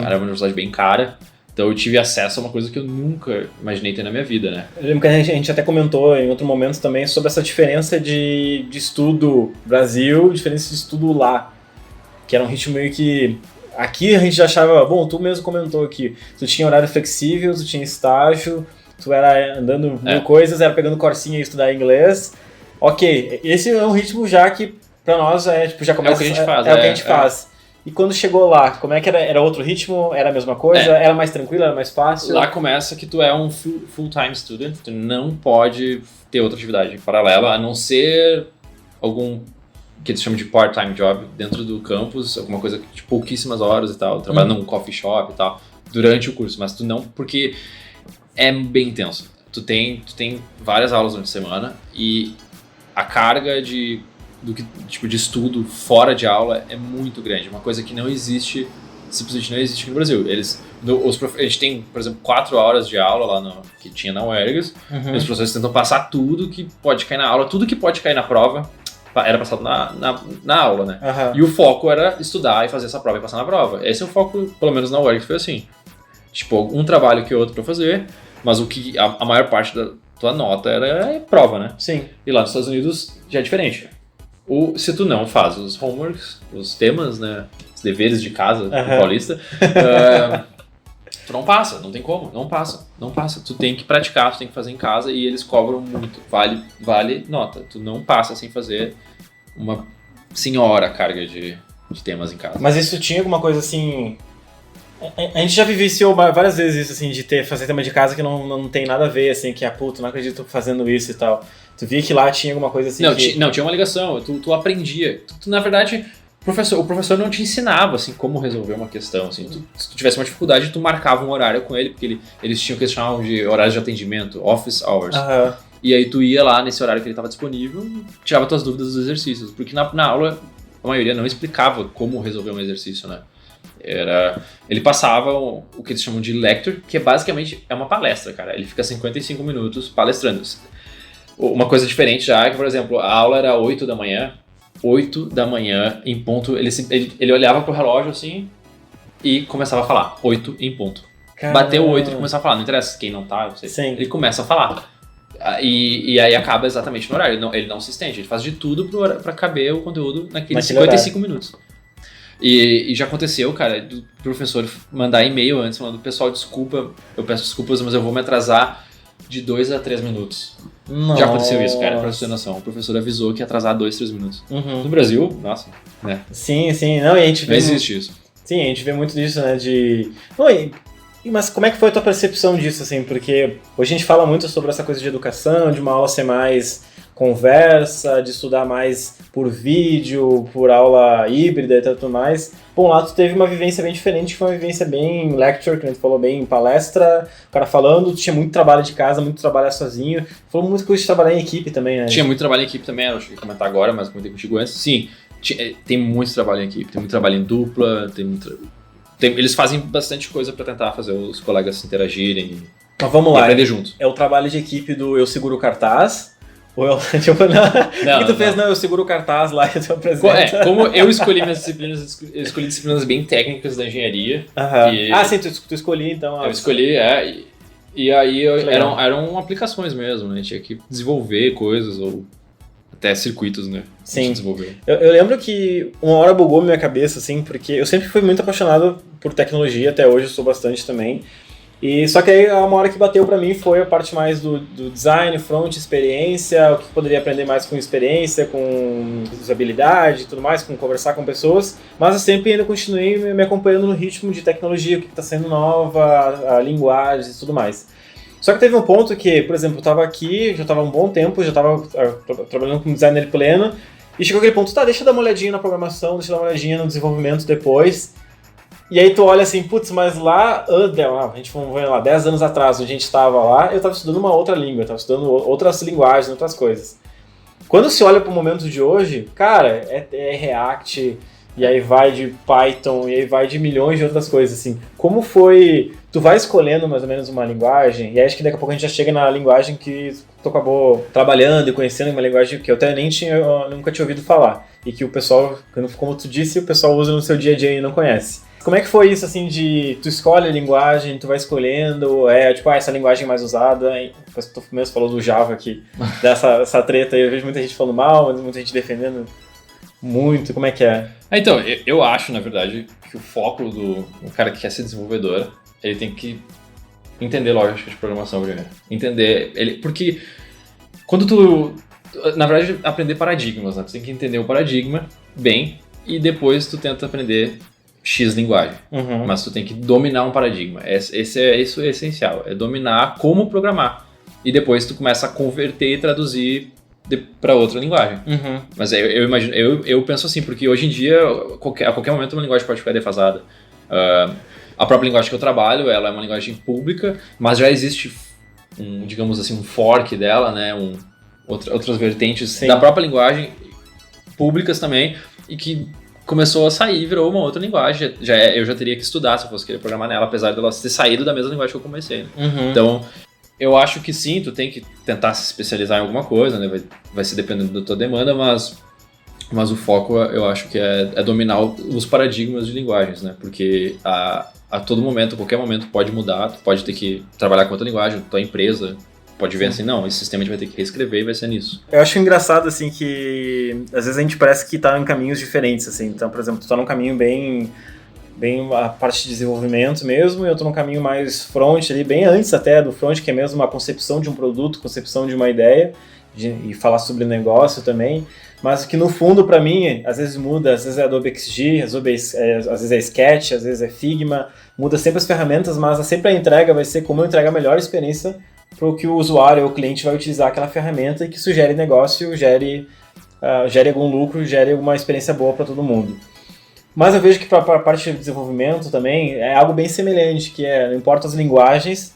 Era uma universidade bem cara. Então eu tive acesso a uma coisa que eu nunca imaginei ter na minha vida, né? Eu lembro que a gente até comentou em outro momento também sobre essa diferença de estudo Brasil, diferença de estudo lá. Que era um ritmo meio que... Aqui a gente já achava... Bom, tu mesmo comentou aqui. Tu tinha horário flexível, tu tinha estágio, tu era andando mil coisas, era pegando corsinha e estudar inglês. Ok, esse é um ritmo já que pra nós tipo, já começa... É o que a gente faz. É o que a gente faz. E quando chegou lá, como é que era? Era outro ritmo? Era a mesma coisa? Era mais tranquilo? Era mais fácil? Lá começa que tu é um full-time student, tu não pode ter outra atividade paralela, a não ser algum que eles chamam de part-time job dentro do campus, alguma coisa de pouquíssimas horas e tal, trabalhar num coffee shop e tal, durante o curso, mas tu não, porque é bem intenso. Tu tem várias aulas durante a semana e a carga de estudo fora de aula é muito grande, uma coisa que não existe, simplesmente não existe aqui no Brasil. A gente tem, por exemplo, 4 horas de aula lá que tinha na UERGS, e os professores tentam passar tudo que pode cair na aula, tudo que pode cair na prova, era passado na aula, né? E o foco era estudar e fazer essa prova e passar na prova. Esse é o foco, pelo menos na UERGS foi assim. Tipo, um trabalho que outro pra fazer, mas a maior parte da tua nota era prova, né? Sim. E lá nos Estados Unidos já é diferente. Se tu não faz os homeworks, os temas, né, os deveres de casa do paulista, tu não passa, não tem como, não passa. Tu tem que praticar, tu tem que fazer em casa e eles cobram muito, vale nota. Tu não passa sem fazer uma senhora carga de temas em casa. Mas isso tinha alguma coisa assim... A gente já vivenciou várias vezes isso, assim, de fazer tema de casa que não tem nada a ver, assim, que puto, não acredito fazendo isso e tal. Tu via que lá tinha alguma coisa assim Não, tinha uma ligação, tu aprendia. Tu, na verdade, o professor não te ensinava, assim, como resolver uma questão, assim. Se tu tivesse uma dificuldade, tu marcava um horário com ele, porque eles tinham o que eles chamavam de horários de atendimento, office hours. E aí tu ia lá nesse horário que ele estava disponível e tirava tuas dúvidas dos exercícios, porque na aula a maioria não explicava como resolver um exercício, né? Ele passava o que eles chamam de lecture, que basicamente é uma palestra, cara. Ele fica 55 minutos palestrando. Uma coisa diferente já é que, por exemplo, a aula era 8 da manhã. 8 da manhã, em ponto, ele olhava pro relógio assim e começava a falar. 8 em ponto. Caramba. Bateu 8 e começava a falar. Não interessa quem não tá, não sei. Sim. Ele começa a falar. E aí acaba exatamente no horário. Ele não se estende. Ele faz de tudo pra caber o conteúdo naqueles 55 minutos. E já aconteceu, cara, do professor mandar e-mail antes falando: pessoal, desculpa, eu peço desculpas, mas eu vou me atrasar de 2 a 3 minutos. Nossa. Já aconteceu isso, cara, pra você ter noção. O professor avisou que ia atrasar 2, 3 minutos. No Brasil, nossa, né? Sim. Não, e a gente vê. Não existe isso. Sim, a gente vê muito disso, né? Mas como é que foi a tua percepção disso, assim? Porque hoje a gente fala muito sobre essa coisa de educação, de uma aula ser mais conversa, de estudar mais por vídeo, por aula híbrida e tudo mais. Bom, lá tu teve uma vivência bem diferente, que foi uma vivência bem lecture, que a gente falou, bem palestra, o cara falando, tu tinha muito trabalho de casa, muito trabalho sozinho. Falou muito coisa de trabalhar em equipe também, né? Tinha muito trabalho em equipe também, eu cheguei a comentar agora, mas comentei contigo antes. Sim, tem muito trabalho em equipe, tem muito trabalho em dupla, eles fazem bastante coisa pra tentar fazer os colegas interagirem. Mas vamos e lá, aprender junto. É o trabalho de equipe do eu seguro o cartaz? Ou eu, tipo, não. O que tu fez? Não, eu seguro o cartaz lá e tu apresenta. Como eu escolhi minhas disciplinas, eu escolhi disciplinas bem técnicas da engenharia. Sim, tu escolhi então. Eu escolhi, e aí eram aplicações mesmo, né? Tinha que desenvolver coisas ou até circuitos, né? Sim. Desenvolver. Eu lembro que uma hora bugou minha cabeça, assim, porque eu sempre fui muito apaixonado por tecnologia, até hoje eu sou bastante também. E só que aí uma hora que bateu pra mim foi a parte mais do design, front, experiência, o que poderia aprender mais com experiência, com usabilidade e tudo mais, com conversar com pessoas, mas eu sempre ainda continuei me acompanhando no ritmo de tecnologia, o que está sendo nova, a linguagem e tudo mais. Só que teve um ponto que, por exemplo, eu estava aqui, já estava há um bom tempo, já estava trabalhando com designer pleno, e chegou aquele ponto, deixa eu dar uma olhadinha na programação, deixa eu dar uma olhadinha no desenvolvimento depois. E aí tu olha assim, putz, mas lá, a gente foi lá, 10 anos atrás, onde a gente estava lá, eu estava estudando uma outra língua, eu estava estudando outras linguagens, outras coisas. Quando se olha para o momento de hoje, cara, é React, e aí vai de Python, e aí vai de milhões de outras coisas, assim. Como foi, tu vai escolhendo mais ou menos uma linguagem, e aí acho que daqui a pouco a gente já chega na linguagem que tu acabou trabalhando e conhecendo, uma linguagem que eu até nunca tinha ouvido falar, e que o pessoal, como tu disse, o pessoal usa no seu dia a dia e não conhece. Como é que foi isso, assim, de tu escolhe a linguagem, tu vai escolhendo, essa linguagem mais usada, tu mesmo falou do Java aqui, dessa treta aí, eu vejo muita gente falando mal, mas muita gente defendendo muito, como é que é? Então, eu acho, na verdade, que o foco do cara que quer ser desenvolvedor, ele tem que entender lógica de programação primeiro, porque quando tu, na verdade, aprender paradigmas, né? Tu tem que entender o paradigma bem, e depois tu tenta aprender X linguagem, mas tu tem que dominar um paradigma. Isso é essencial, é dominar como programar. E depois tu começa a converter e traduzir para outra linguagem. Mas eu imagino, eu penso assim, porque hoje em dia, a qualquer momento uma linguagem pode ficar defasada. A própria linguagem que eu trabalho, ela é uma linguagem pública, mas já existe, digamos assim, um fork dela, né? Outras vertentes da própria linguagem, públicas também, e que começou a sair e virou uma outra linguagem. Eu já teria que estudar se eu fosse querer programar nela, apesar de ela ter saído da mesma linguagem que eu comecei. Né? Então, eu acho que sim, tu tem que tentar se especializar em alguma coisa, né? Vai ser dependendo da tua demanda, mas o foco, eu acho que é dominar os paradigmas de linguagens, né? Porque a todo momento, a qualquer momento, pode mudar, tu pode ter que trabalhar com outra linguagem, tua empresa pode ver assim, não, esse sistema a gente vai ter que reescrever e vai ser nisso. Eu acho engraçado, assim, que às vezes a gente parece que tá em caminhos diferentes, assim. Então, por exemplo, tu tá num caminho bem a parte de desenvolvimento mesmo, e eu tô num caminho mais front ali, bem antes até do front, que é mesmo uma concepção de um produto, concepção de uma ideia, e falar sobre negócio também, mas que no fundo, para mim, às vezes muda, às vezes é Adobe XD, às vezes é Sketch, às vezes é Figma, muda sempre as ferramentas, mas sempre a entrega vai ser como eu entrego a melhor experiência para o que o usuário ou o cliente vai utilizar aquela ferramenta e que isso gere negócio, gere algum lucro, gere alguma experiência boa para todo mundo. Mas eu vejo que para a parte de desenvolvimento também é algo bem semelhante, que não importa as linguagens,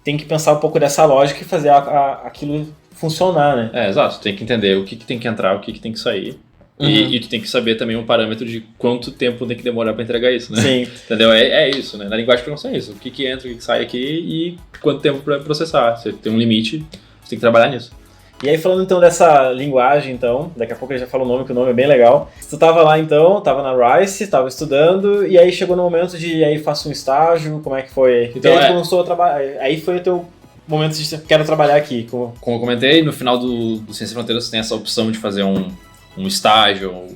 tem que pensar um pouco dessa lógica e fazer aquilo funcionar, né? Exato, tem que entender o que tem que entrar, o que tem que sair. E tu tem que saber também um parâmetro de quanto tempo tem que demorar para entregar isso, né? Sim. Entendeu? É isso, né? Na linguagem de programação é isso. O que entra, o que sai aqui e quanto tempo para processar. Você tem um limite, você tem que trabalhar nisso. E aí falando então dessa linguagem, então, daqui a pouco ele já fala o nome, que o nome é bem legal. Tu tava lá então, tava na Rice, tava estudando, e aí chegou no momento de aí faço um estágio, como é que foi? Então, e aí começou a trabalhar, aí foi o teu momento de quero trabalhar aqui. Como eu comentei, no final do Ciência e Fronteiras você tem essa opção de fazer um estágio,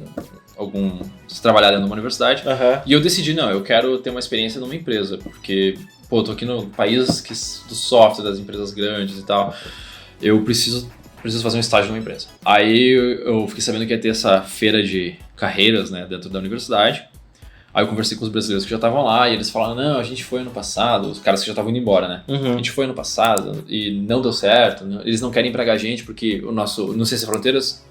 se trabalhar dentro de uma universidade. E eu decidi, não, eu quero ter uma experiência numa empresa, porque, pô, eu tô aqui no país do software, das empresas grandes e tal, eu preciso fazer um estágio numa empresa. Aí eu fiquei sabendo que ia ter essa feira de carreiras, né, dentro da universidade. Aí eu conversei com os brasileiros que já estavam lá e eles falaram, não, a gente foi ano passado, os caras que já estavam indo embora, né? A gente foi ano passado e não deu certo, eles não querem empregar a gente porque no Ciência e Fronteiras,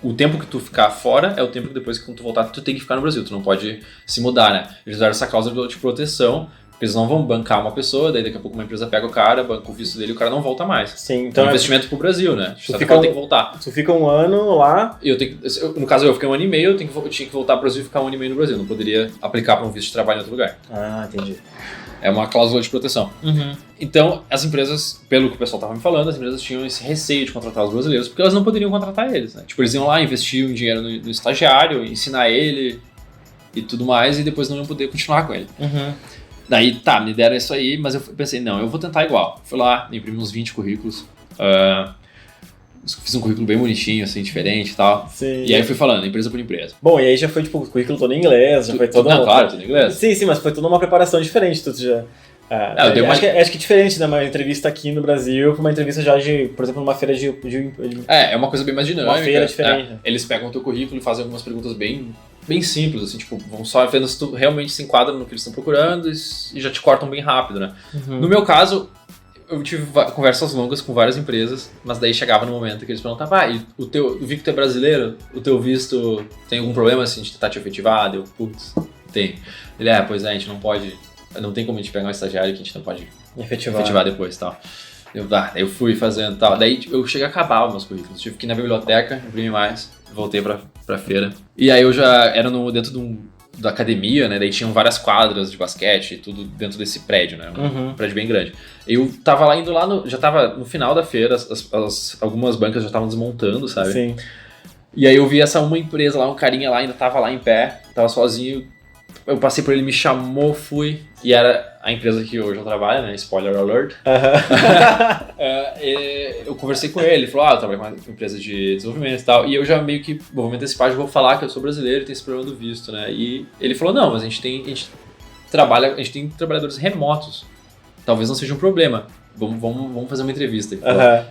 o tempo que tu ficar fora é o tempo que depois que tu voltar tu tem que ficar no Brasil, tu não pode se mudar, né? Eles usaram essa cláusula de proteção, porque eles não vão bancar uma pessoa, daí daqui a pouco uma empresa pega o cara, banca o visto dele e o cara não volta mais. Sim, então é um investimento pro Brasil, né? Tu tem que voltar. Tu fica um ano lá. No caso eu fiquei um ano e meio, eu tinha que voltar pro Brasil e ficar um ano e meio no Brasil. Não poderia aplicar para um visto de trabalho em outro lugar. Ah, entendi. É uma cláusula de proteção. Então, as empresas, pelo que o pessoal estava me falando, as empresas tinham esse receio de contratar os brasileiros, porque elas não poderiam contratar eles, né? Tipo, eles iam lá, investiam dinheiro no estagiário, ensinar ele e tudo mais, e depois não iam poder continuar com ele. Daí, me deram isso aí, mas eu pensei, não, eu vou tentar igual. Fui lá, imprimi uns 20 currículos, fiz um currículo bem bonitinho, assim, diferente e tal. Sim. E aí fui falando, empresa por empresa. Bom, e aí já foi, tipo, o currículo todo em inglês, já foi todo... Não, claro, tudo em inglês. Sim, mas foi toda uma preparação diferente, tu já... acho que é diferente, né, uma entrevista aqui no Brasil pra uma entrevista já de, por exemplo, numa feira de... É uma coisa bem mais dinâmica. Uma feira diferente. Eles pegam o teu currículo e fazem algumas perguntas bem simples, assim, tipo, vão só vendo se tu realmente se enquadra no que eles estão procurando e já te cortam bem rápido, né? No meu caso, eu tive conversas longas com várias empresas, mas daí chegava no momento que eles perguntavam, e eu vi que tu é brasileiro, o teu visto tem algum problema, assim, de tentar te efetivar? Eu, putz, tem. Ele, pois é, a gente não tem como a gente pegar um estagiário que a gente não pode efetivar depois e tal. Eu fui fazendo e tal. Daí eu cheguei a acabar os meus currículos. Tive que ir na biblioteca, imprimir mais, voltei pra feira. E aí eu já era dentro da academia, né? Daí tinham várias quadras de basquete, tudo dentro desse prédio, né? Um prédio bem grande. Eu tava lá indo já tava no final da feira, algumas bancas já estavam desmontando, sabe? Sim. E aí eu vi uma empresa lá, um carinha lá, ainda tava lá em pé, tava sozinho. Eu passei por ele, me chamou, fui. E era a empresa que hoje eu trabalho, né? Spoiler alert. Eu conversei com ele, ele falou, eu trabalho com uma empresa de desenvolvimento e tal. E eu já meio que, vou me antecipar, já vou falar que eu sou brasileiro e tem esse problema do visto, né? E ele falou, não, mas a gente tem trabalhadores remotos. Talvez não seja um problema. Vamos fazer uma entrevista.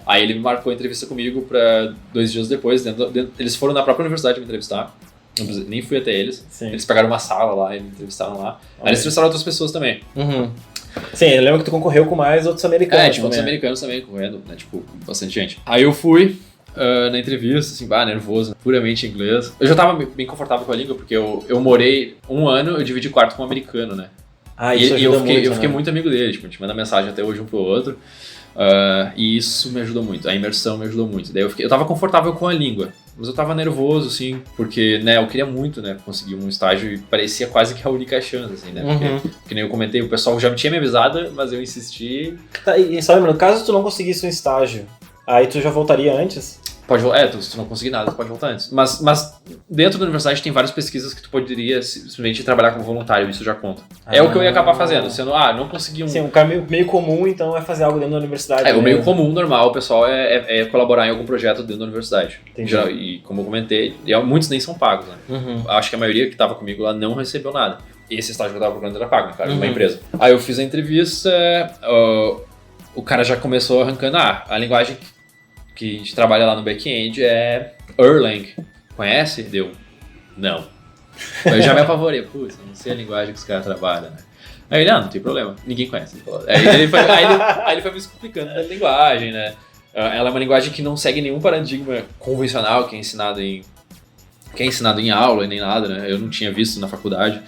Aí ele me marcou a entrevista comigo para 2 dias depois. Eles foram na própria universidade me entrevistar. Nem fui até eles. Sim. Eles pegaram uma sala lá e me entrevistaram lá. Aí eles entrevistaram outras pessoas também. Sim, eu lembro que tu concorreu com mais outros americanos. Tipo, outros americanos também concorrendo, né? Tipo, bastante gente. Aí eu fui na entrevista, assim, nervoso, puramente inglês. Eu já tava bem confortável com a língua, porque eu morei 1 ano, eu dividi quarto com um americano, né? Isso eu muito, fiquei muito amigo dele, tipo, a gente manda mensagem até hoje um pro outro. E isso me ajudou muito, a imersão me ajudou muito. Daí eu tava confortável com a língua, mas eu tava nervoso, assim, porque, né, eu queria muito, né, conseguir um estágio e parecia quase que a única chance, assim, né, porque nem eu comentei, o pessoal já tinha me avisado, mas eu insisti. E só lembrando, caso tu não conseguisse um estágio, aí tu já voltaria antes? Se tu não conseguir nada, tu pode voltar antes. Mas dentro da universidade tem várias pesquisas que tu poderia simplesmente trabalhar como voluntário, isso já conta. É o que eu ia acabar fazendo, sendo, não consegui um... Sim, um caminho meio comum, então, é fazer algo dentro da universidade. O meio comum, normal, o pessoal é colaborar em algum projeto dentro da universidade. Entendi. E como eu comentei, muitos nem são pagos, né? Acho que a maioria que estava comigo lá não recebeu nada. E esse estágio que eu estava procurando era pago, cara, numa empresa. Aí eu fiz a entrevista, o cara já começou arrancando, a linguagem que a gente trabalha lá no back-end é Erlang. Conhece? Deu? Não. Eu já me apavorei. Putz, não sei a linguagem que os caras trabalham, né? Aí ele, não tem problema. Ninguém conhece. Aí ele foi me explicando da linguagem, né? Ela é uma linguagem que não segue nenhum paradigma convencional que é ensinado em aula e nem nada, né? Eu não tinha visto na faculdade,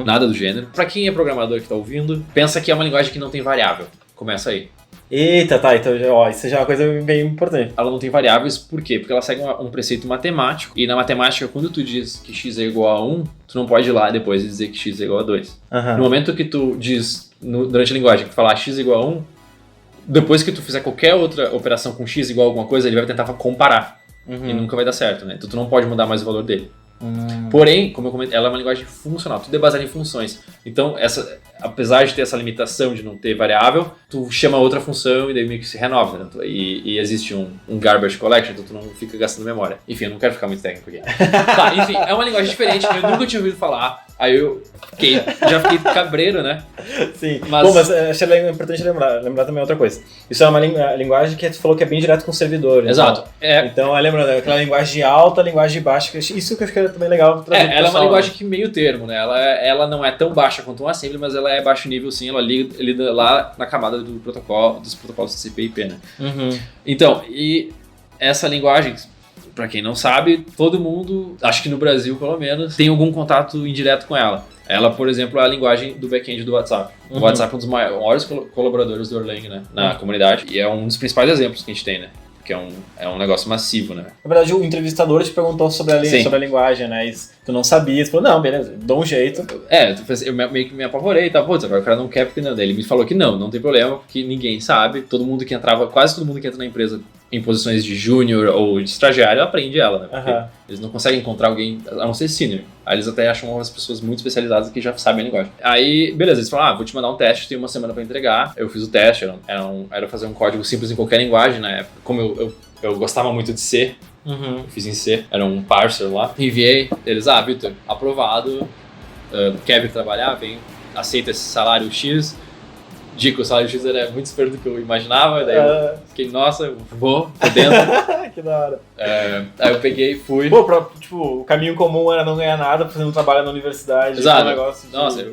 nada do gênero. Pra quem é programador que tá ouvindo, pensa que é uma linguagem que não tem variável. Começa aí. Eita, tá, então isso já é uma coisa bem importante. Ela não tem variáveis, por quê? Porque ela segue um preceito matemático, e na matemática, quando tu diz que x é igual a 1, tu não pode ir lá depois e dizer que x é igual a 2. No momento que tu diz, durante a linguagem, que tu falar x é igual a 1, depois que tu fizer qualquer outra operação com x igual a alguma coisa, ele vai tentar comparar, e nunca vai dar certo, né? Então tu não pode mudar mais o valor dele. Porém, como eu comentei, ela é uma linguagem funcional, tudo é baseado em funções. Então, apesar de ter essa limitação de não ter variável, tu chama outra função e daí meio que se renova, né? E existe um garbage collection, então tu não fica gastando memória. Enfim, eu não quero ficar muito técnico aqui. Tá, enfim, é uma linguagem diferente, eu nunca tinha ouvido falar, aí eu já fiquei cabreiro, né? Sim, mas achei importante lembrar também outra coisa. Isso é uma linguagem que tu falou que é bem direto com o servidor. Exato. Então, lembra daquela linguagem de alta, linguagem de baixa, isso que eu acho que é também legal trazer ela é uma linguagem que meio termo, né? Ela não é tão baixa quanto um assembly, mas ela é baixo nível sim, ela lida lá na camada dos protocolos TCP e IP, né? Então, e essa linguagem, pra quem não sabe, todo mundo, acho que no Brasil pelo menos, tem algum contato indireto com ela. Ela, por exemplo, é a linguagem do back-end do WhatsApp. O WhatsApp é um dos maiores colaboradores do Erlang, né, na comunidade, e é um dos principais exemplos que a gente tem, né? Que é um negócio massivo, né? Na verdade, o entrevistador te perguntou sobre a linguagem, né? E tu não sabia, tu falou, não, beleza, dou um jeito. Eu meio que me apavorei e tal. Putz, agora o cara não quer porque não. Daí ele me falou que não tem problema, porque ninguém sabe. Quase todo mundo que entra na empresa em posições de júnior ou de estagiário aprende ela, né? Porque eles não conseguem encontrar alguém, a não ser sênior. Aí eles até acham umas pessoas muito especializadas que já sabem a linguagem. Aí, beleza, eles falaram, vou te mandar um teste, tem uma semana pra entregar. Eu fiz o teste, era fazer um código simples em qualquer linguagem, né? Como eu gostava muito de C, eu fiz em C, era um parser lá. Enviei, eles, Vitor, aprovado, quer vir trabalhar, aceita esse salário X. O salário X era muito superior do que eu imaginava, daí eu fiquei, nossa, eu tô dentro. Que da hora. Aí eu peguei e fui. Pô, o caminho comum era não ganhar nada fazendo um trabalho na universidade. Exato. Um negócio de... Nossa,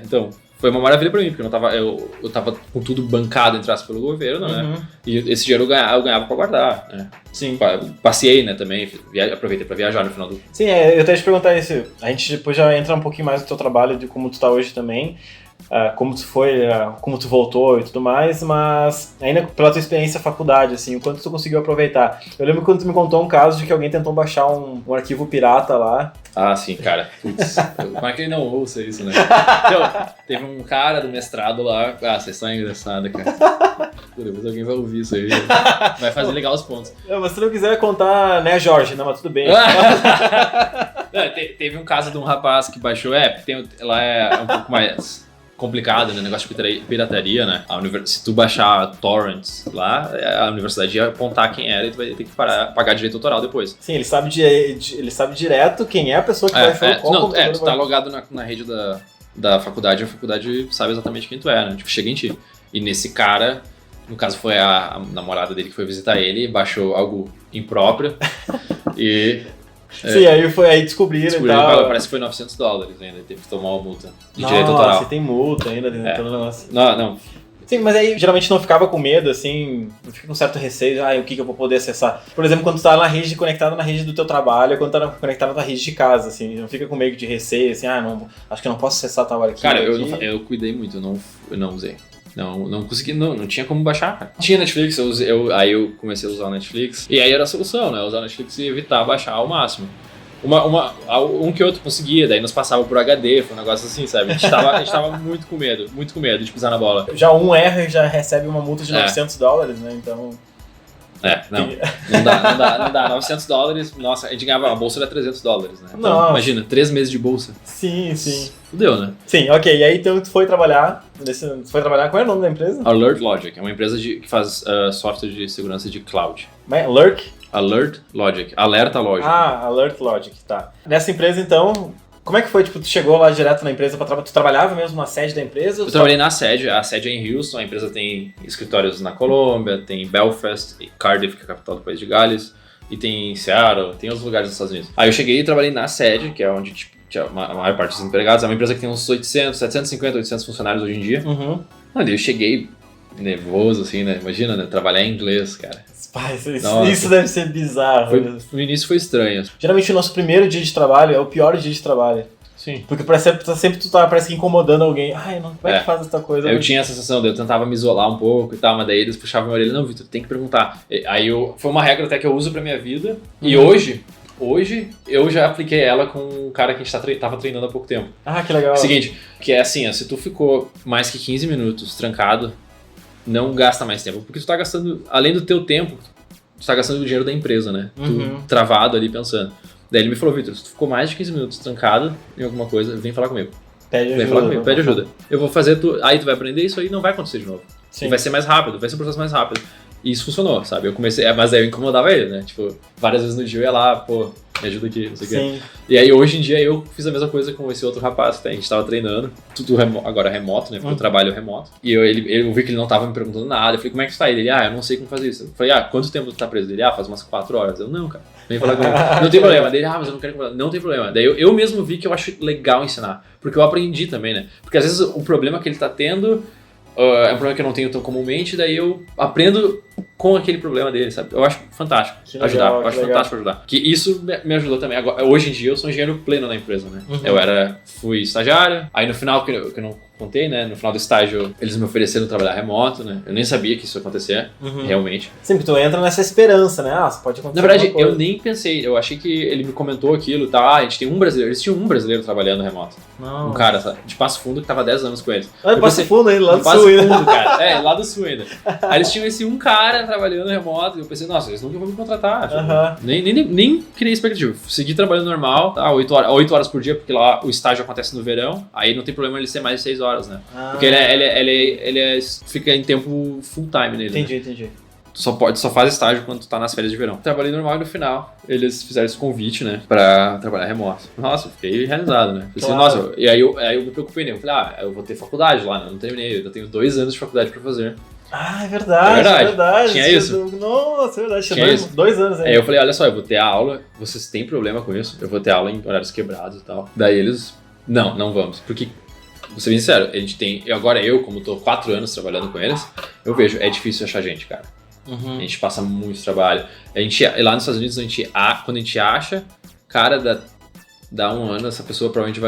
então, foi uma maravilha pra mim, porque eu tava com tudo bancado, entre aspas, pelo governo, né? E esse dinheiro eu ganhava pra guardar, né? Sim. Passei, né, também, aproveitei pra viajar no final do... Sim, eu até te perguntar isso. A gente depois já entra um pouquinho mais no teu trabalho, de como tu tá hoje também. Como tu foi, como tu voltou e tudo mais, mas ainda pela tua experiência na faculdade, assim, o quanto tu conseguiu aproveitar. Eu lembro quando tu me contou um caso de que alguém tentou baixar um arquivo pirata lá. Ah, sim, cara. Putz, como é que ele não ouça isso, né? Então, teve um cara do mestrado lá, vocês são engraçados, cara. Depois alguém vai ouvir isso aí, vai fazer legal os pontos. Mas se não quiser contar, né, Jorge? Não, mas tudo bem. Teve um caso de um rapaz que baixou, lá é um pouco mais... complicado, né? Negócio de pirataria, né? Se tu baixar torrents lá, a universidade ia apontar quem era e tu vai ter que pagar direito autoral depois. Sim, ele sabe direto quem é a pessoa que baixou qual computador. Tu tá logado na rede da faculdade, a faculdade sabe exatamente quem tu é, né? Tipo, chega em ti. E nesse cara, no caso foi a namorada dele que foi visitar ele, baixou algo impróprio e... Sim, aí descobriram e tal. Parece que foi $900 ainda, teve que tomar uma multa de direito autoral. Nossa, tem multa ainda dentro do negócio. Não. Sim, mas aí geralmente não ficava com medo, assim, não fica com certo receio, o que eu vou poder acessar. Por exemplo, quando tu tá conectado na rede do teu trabalho, quando tu tá conectado na tua rede de casa, assim, não fica com medo de receio, assim, não, acho que eu não posso acessar tal arquivo. Cara, eu cuidei muito, eu não usei. Não consegui, não tinha como baixar, cara. Tinha Netflix, aí eu comecei a usar o Netflix. E aí era a solução, né? Usar o Netflix e evitar baixar ao máximo. Um que outro conseguia, daí nos passava por HD, foi um negócio assim, sabe? A gente tava muito com medo de pisar na bola. Já um erro já recebe uma multa de $900, né? Então... Não dá. $900, nossa, a gente ganhava, a bolsa era $300, né? Então, imagina, 3 meses de bolsa. Sim. Fudeu, né? Sim, ok. E aí então tu foi trabalhar, qual é o nome da empresa? Alert Logic, é uma empresa que faz software de segurança de cloud. Alert Logic, Alerta Logic. Alert Logic, tá. Nessa empresa então... Como é que foi? Tipo, tu chegou lá direto na empresa tu trabalhava mesmo na sede da empresa? Eu trabalhei na sede, a sede é em Houston, a empresa tem escritórios na Colômbia, tem Belfast, e Cardiff, que é a capital do país de Gales, e tem Seattle, tem outros lugares nos Estados Unidos. Aí eu cheguei e trabalhei na sede, que é onde tinha a maior parte dos empregados, é uma empresa que tem uns 750, 800 funcionários hoje em dia. Aí eu cheguei nervoso, assim, né? Imagina, né? Trabalhar em inglês, cara. Isso deve ser bizarro. No início foi estranho. Geralmente o nosso primeiro dia de trabalho é o pior dia de trabalho. Sim. Porque parece que incomodando alguém. Ai, não, como é que faz essa coisa? Eu tinha essa sensação, eu tentava me isolar um pouco e tal, mas daí eles puxavam minha orelha. Não, Vitor, tem que perguntar. Aí foi uma regra até que eu uso pra minha vida. E hoje eu já apliquei ela com um cara que a gente tava treinando há pouco tempo. Ah, que legal. Seguinte, que é assim, ó, se tu ficou mais que 15 minutos trancado, não gasta mais tempo. Porque tu tá gastando, além do teu tempo, tu tá gastando o dinheiro da empresa, né? Tu travado ali pensando. Daí ele me falou, Vitor, se tu ficou mais de 15 minutos trancado em alguma coisa, vem falar comigo. Pede ajuda. Eu vou fazer, aí tu vai aprender isso aí, não vai acontecer de novo. E vai ser mais rápido, vai ser um processo mais rápido. E isso funcionou, sabe? Eu comecei, mas daí eu incomodava ele, né? Tipo, várias vezes no dia eu ia lá, pô, me ajuda aqui, não sei o quê. E aí hoje em dia eu fiz a mesma coisa com esse outro rapaz, tá? A gente tava treinando, tudo agora remoto, né? Porque eu trabalho remoto. E eu vi que ele não tava me perguntando nada. Eu falei, como é que tu tá aí? Ele, eu não sei como fazer isso. Eu falei, quanto tempo tu tá preso? Ele, faz umas 4 horas. Eu, não, cara. Vem falar comigo. Não tem problema. Dele, mas eu não quero incomodar. Não tem problema. Daí eu mesmo vi que eu acho legal ensinar. Porque eu aprendi também, né? Porque às vezes o problema que ele tá tendo é um problema que eu não tenho tão comumente, daí eu aprendo com aquele problema dele, sabe? Eu acho fantástico ajudar, eu acho fantástico ajudar. Que isso me ajudou também. Agora, hoje em dia eu sou engenheiro pleno na empresa, né? Eu fui estagiário, aí no final, que eu não contei, né? No final do estágio, eles me ofereceram trabalhar remoto, né? Eu nem sabia que isso ia acontecer, realmente. Sempre tu entra nessa esperança, né? Você pode acontecer. Na verdade, eu nem pensei, eu achei que ele me comentou aquilo, tá? A gente tem um brasileiro, eles tinham um brasileiro trabalhando remoto. Não. Um cara, sabe? De Passo Fundo, que tava 10 anos com eles. Passo Fundo ainda, lá do Sul ainda. Cara. Lá do Sul ainda. Aí eles tinham esse um cara trabalhando remoto, e eu pensei, nossa, eles nunca vão me contratar. Tipo, nem criei expectativa. Segui trabalhando normal, tá? 8 horas por dia, porque lá o estágio acontece no verão, aí não tem problema ele ser mais de 6 horas, né? Porque ele fica em tempo full time nele. Entendi. Tu só faz estágio quando tu tá nas férias de verão. Trabalhei normal e no final eles fizeram esse convite, né, pra trabalhar remoto. Nossa, eu fiquei realizado, né? Falei, nossa, e aí eu me preocupei, né? Eu falei, eu vou ter faculdade lá, né? Eu não terminei, eu tenho 2 anos de faculdade pra fazer. É verdade. Tinha isso. Nossa, é verdade. Tinha 2 anos aí. Aí eu falei, olha só, eu vou ter aula, vocês têm problema com isso? Eu vou ter aula em horários quebrados e tal. Daí eles, não vamos, porque... Vou ser bem sincero, a gente tem... Agora como tô 4 anos trabalhando com eles, eu vejo, é difícil achar gente, cara. A gente passa muito trabalho. Lá nos Estados Unidos, quando a gente acha, cara, dá 1 ano, essa pessoa provavelmente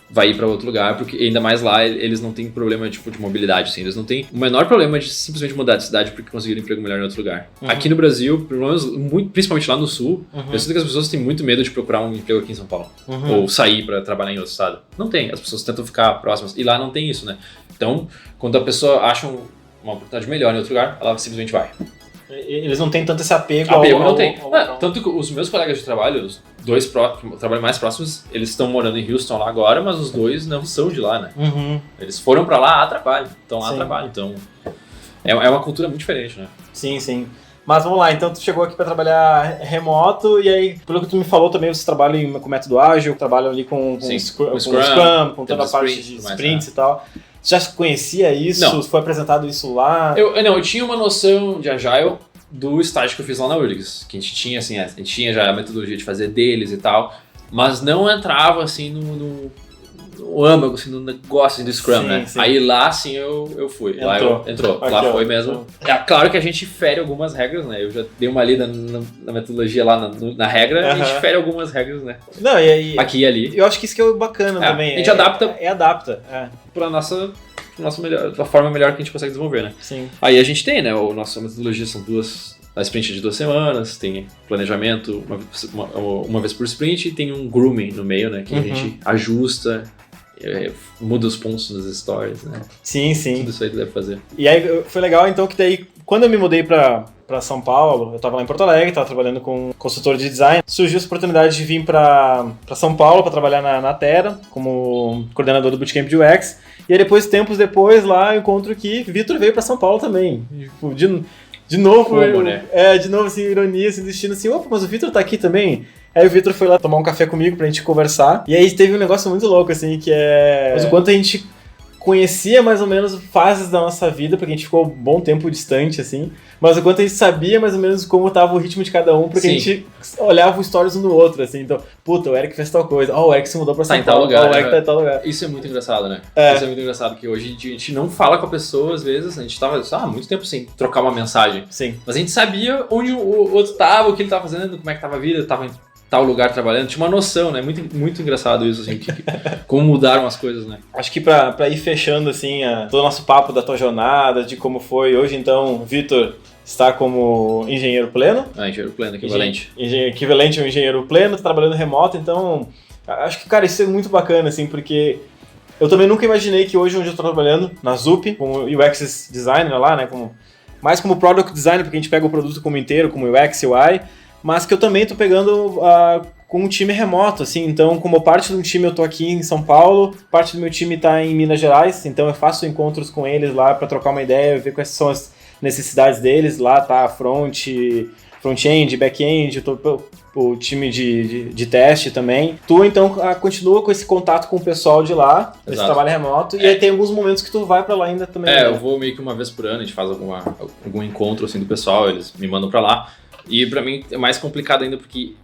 vai ir pra outro lugar, porque ainda mais lá eles não têm problema tipo, de mobilidade, assim. Eles não têm o menor problema de simplesmente mudar de cidade porque conseguiram um emprego melhor em outro lugar. Aqui no Brasil, pelo menos, principalmente lá no Sul, eu sinto que as pessoas têm muito medo de procurar um emprego aqui em São Paulo. Ou sair pra trabalhar em outro estado. Não tem, as pessoas tentam ficar próximas. E lá não tem isso, né? Então, quando a pessoa acha uma oportunidade melhor em outro lugar, ela simplesmente vai. Eles não têm tanto esse apego não tem. Tanto que os meus colegas de trabalho, os 2 trabalham mais próximos, eles estão morando em Houston lá agora, mas os 2 não são de lá, né? Eles foram pra lá a trabalho, estão lá a trabalho, então é uma cultura muito diferente, né? Sim. Mas vamos lá, então tu chegou aqui para trabalhar remoto e aí, pelo que tu me falou também, você trabalha com método ágil, trabalha ali com Scrum, com toda a parte de sprints e tal. Você já conhecia isso? Não. Foi apresentado isso lá? Eu tinha uma noção de Agile do estágio que eu fiz lá na URGS, que a gente tinha, assim, a gente tinha já a metodologia de fazer deles e tal, mas não entrava, assim, no âmago, assim, no negócio do Scrum, né? Sim. Aí lá, sim, eu fui. Entrou. Aqui, lá foi mesmo. É claro que a gente fere algumas regras, né? Eu já dei uma lida na metodologia lá na regra, a gente fere algumas regras, né? Não, e aí... Aqui e ali. Eu acho que isso que é bacana também. A gente adapta. Adapta. Pra nossa da forma melhor que a gente consegue desenvolver, né? Sim. Aí a gente tem, né? Nossa metodologia são a sprint de 2 semanas, tem planejamento uma vez por sprint e tem um grooming no meio, né? Que a gente ajusta, muda os pontos nas stories, né? Sim. Tudo isso aí que deve fazer. E aí foi legal, então, que daí, quando eu me mudei pra São Paulo, eu tava lá em Porto Alegre, tava trabalhando com consultor de design, surgiu essa oportunidade de vir pra São Paulo pra trabalhar na Terra, como coordenador do Bootcamp de UX, e aí tempos depois lá eu encontro que Vitor veio pra São Paulo também, tipo, de novo, né? De novo, assim, ironia, assim, destino, assim, opa, mas o Vitor tá aqui também? Aí o Vitor foi lá tomar um café comigo pra gente conversar, e aí teve um negócio muito louco, assim, que mas o quanto a gente conhecia mais ou menos fases da nossa vida, porque a gente ficou um bom tempo distante, assim, mas o quanto a gente sabia mais ou menos como estava o ritmo de cada um, porque a gente olhava os stories um no outro, assim, então, puta, o Eric fez tal coisa, o Eric se mudou pra São Paulo, o Eric tá em tal lugar. Isso é muito engraçado, né? Isso é muito engraçado, que hoje a gente não fala com a pessoa, às vezes, a gente tava muito tempo sem trocar uma mensagem. Sim. Mas a gente sabia onde o outro tava, o que ele tava fazendo, como é que tava a vida, tava tal lugar trabalhando, tinha uma noção, né? Muito engraçado isso, assim, como mudaram as coisas, né? Acho que pra ir fechando, assim, todo o nosso papo da tua jornada, de como foi hoje, então, Vitor está como engenheiro pleno. Engenheiro pleno, equivalente. Equivalente a um engenheiro pleno, tá trabalhando remoto, então, acho que, cara, isso é muito bacana, assim, porque eu também nunca imaginei que hoje, onde eu tô trabalhando, na Zup, como UX designer lá, né, mais como product designer, porque a gente pega o produto como inteiro, como UX, UI, mas que eu também tô pegando com um time remoto, assim, então como parte de um time eu tô aqui em São Paulo, parte do meu time tá em Minas Gerais, então eu faço encontros com eles lá para trocar uma ideia, ver quais são as necessidades deles, lá tá front-end, back-end, o time de teste também. Tu, então, continua com esse contato com o pessoal de lá, esse trabalho remoto, e aí tem alguns momentos que tu vai pra lá ainda também. Eu vou meio que uma vez por ano, a gente faz algum encontro, assim, do pessoal, eles me mandam pra lá. E pra mim é mais complicado ainda porque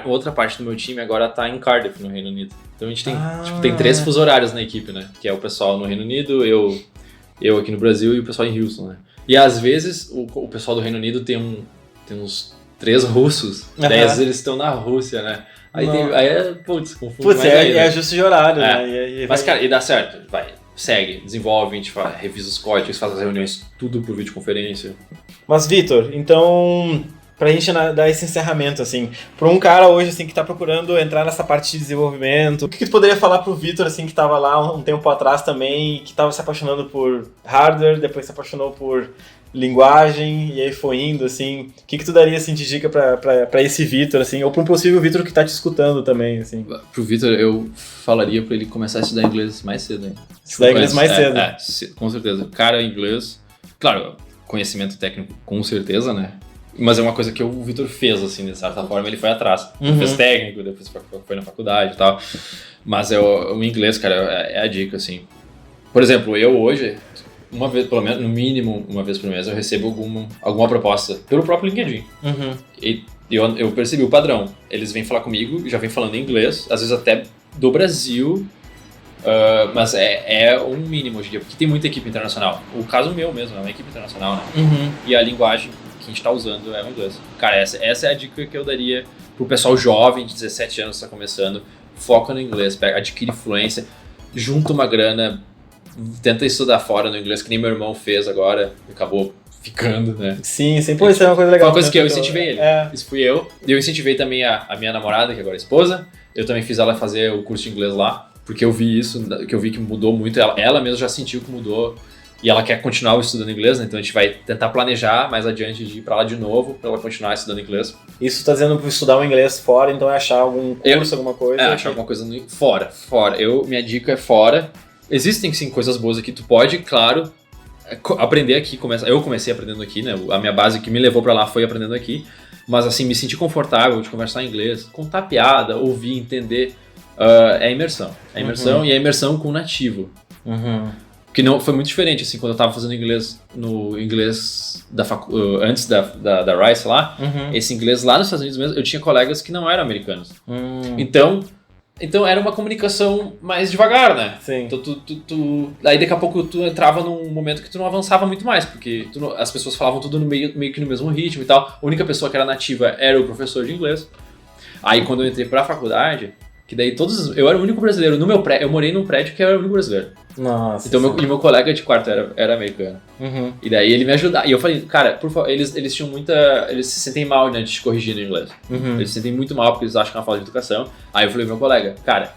outra parte do meu time agora tá em Cardiff, no Reino Unido. Então a gente tem 3 fusos horários na equipe, né? Que é o pessoal no Reino Unido, eu aqui no Brasil e o pessoal em Houston, né? E às vezes o pessoal do Reino Unido tem uns 3 russos, daí às vezes eles estão na Rússia, né? Aí confunde mais ainda. É ajuste de horário, né? Mas, cara, e dá certo, segue, desenvolve, a gente revisa os códigos, faz as reuniões, tudo por videoconferência. Mas, Vitor, então, pra gente dar esse encerramento, assim, pra um cara hoje, assim, que tá procurando entrar nessa parte de desenvolvimento, o que tu poderia falar pro Vitor, assim, que tava lá um tempo atrás também, que tava se apaixonando por hardware, depois se apaixonou por linguagem, e aí foi indo, assim, o que tu daria, assim, de dica pra esse Vitor, assim, ou pra um possível Vitor que tá te escutando também, assim? Pro Vitor, eu falaria pra ele começar a estudar inglês mais cedo, hein? Estudar inglês mais cedo. Com certeza. Cara, inglês, claro, conhecimento técnico, com certeza, né? Mas é uma coisa que o Vitor fez, assim, de certa forma, ele foi atrás. Ele fez técnico, depois foi na faculdade e tal. Mas o inglês, cara, é a dica, assim. Por exemplo, eu hoje, uma vez, pelo menos, no mínimo uma vez por mês, eu recebo alguma proposta pelo próprio LinkedIn. E eu percebi o padrão. Eles vêm falar comigo, já vêm falando em inglês, às vezes até do Brasil, mas é um mínimo hoje em dia, porque tem muita equipe internacional. O caso meu mesmo, é uma equipe internacional, né? E a linguagem que a gente tá usando é o inglês. Cara, essa é a dica que eu daria pro pessoal jovem, de 17 anos, que tá começando. Foca no inglês, adquire fluência, junta uma grana, tenta estudar fora no inglês, que nem meu irmão fez agora, acabou ficando, né? Sim, pô, isso é uma coisa legal. Foi uma coisa que eu incentivei ele. Isso fui eu. E eu incentivei também a minha namorada, que agora é esposa. Eu também fiz ela fazer o curso de inglês lá, porque eu vi isso, que eu vi que mudou muito. Ela mesma já sentiu que mudou. E ela quer continuar estudando inglês, né? Então a gente vai tentar planejar mais adiante de ir pra lá de novo, pra ela continuar estudando inglês. Isso tá dizendo pra estudar o inglês fora, então é achar algum curso, alguma coisa? Achar alguma coisa fora. Minha dica é fora. Existem sim coisas boas aqui, tu pode, claro, aprender aqui. Eu comecei aprendendo aqui, né? A minha base que me levou pra lá foi aprendendo aqui. Mas assim, me sentir confortável de conversar em inglês, contar piada, ouvir, entender, é imersão. É imersão e é imersão com nativo. Que não, foi muito diferente, assim, quando eu tava fazendo inglês antes da Rice lá, esse inglês lá nos Estados Unidos mesmo, eu tinha colegas que não eram americanos. Então era uma comunicação mais devagar, né? Sim. Então aí daqui a pouco tu entrava num momento que tu não avançava muito mais, porque as pessoas falavam tudo meio que no mesmo ritmo e tal. A única pessoa que era nativa era o professor de inglês. Aí quando eu entrei pra faculdade, que daí eu era o único brasileiro. No meu prédio, eu morei num prédio que eu era o único brasileiro. Nossa. Então meu colega de quarto era americano. E daí ele me ajudava. E eu falei, cara, por favor, eles tinham eles se sentem mal, né, de te corrigir no inglês. Eles se sentem muito mal porque eles acham que é uma falta de educação. Aí eu falei pro meu colega, cara,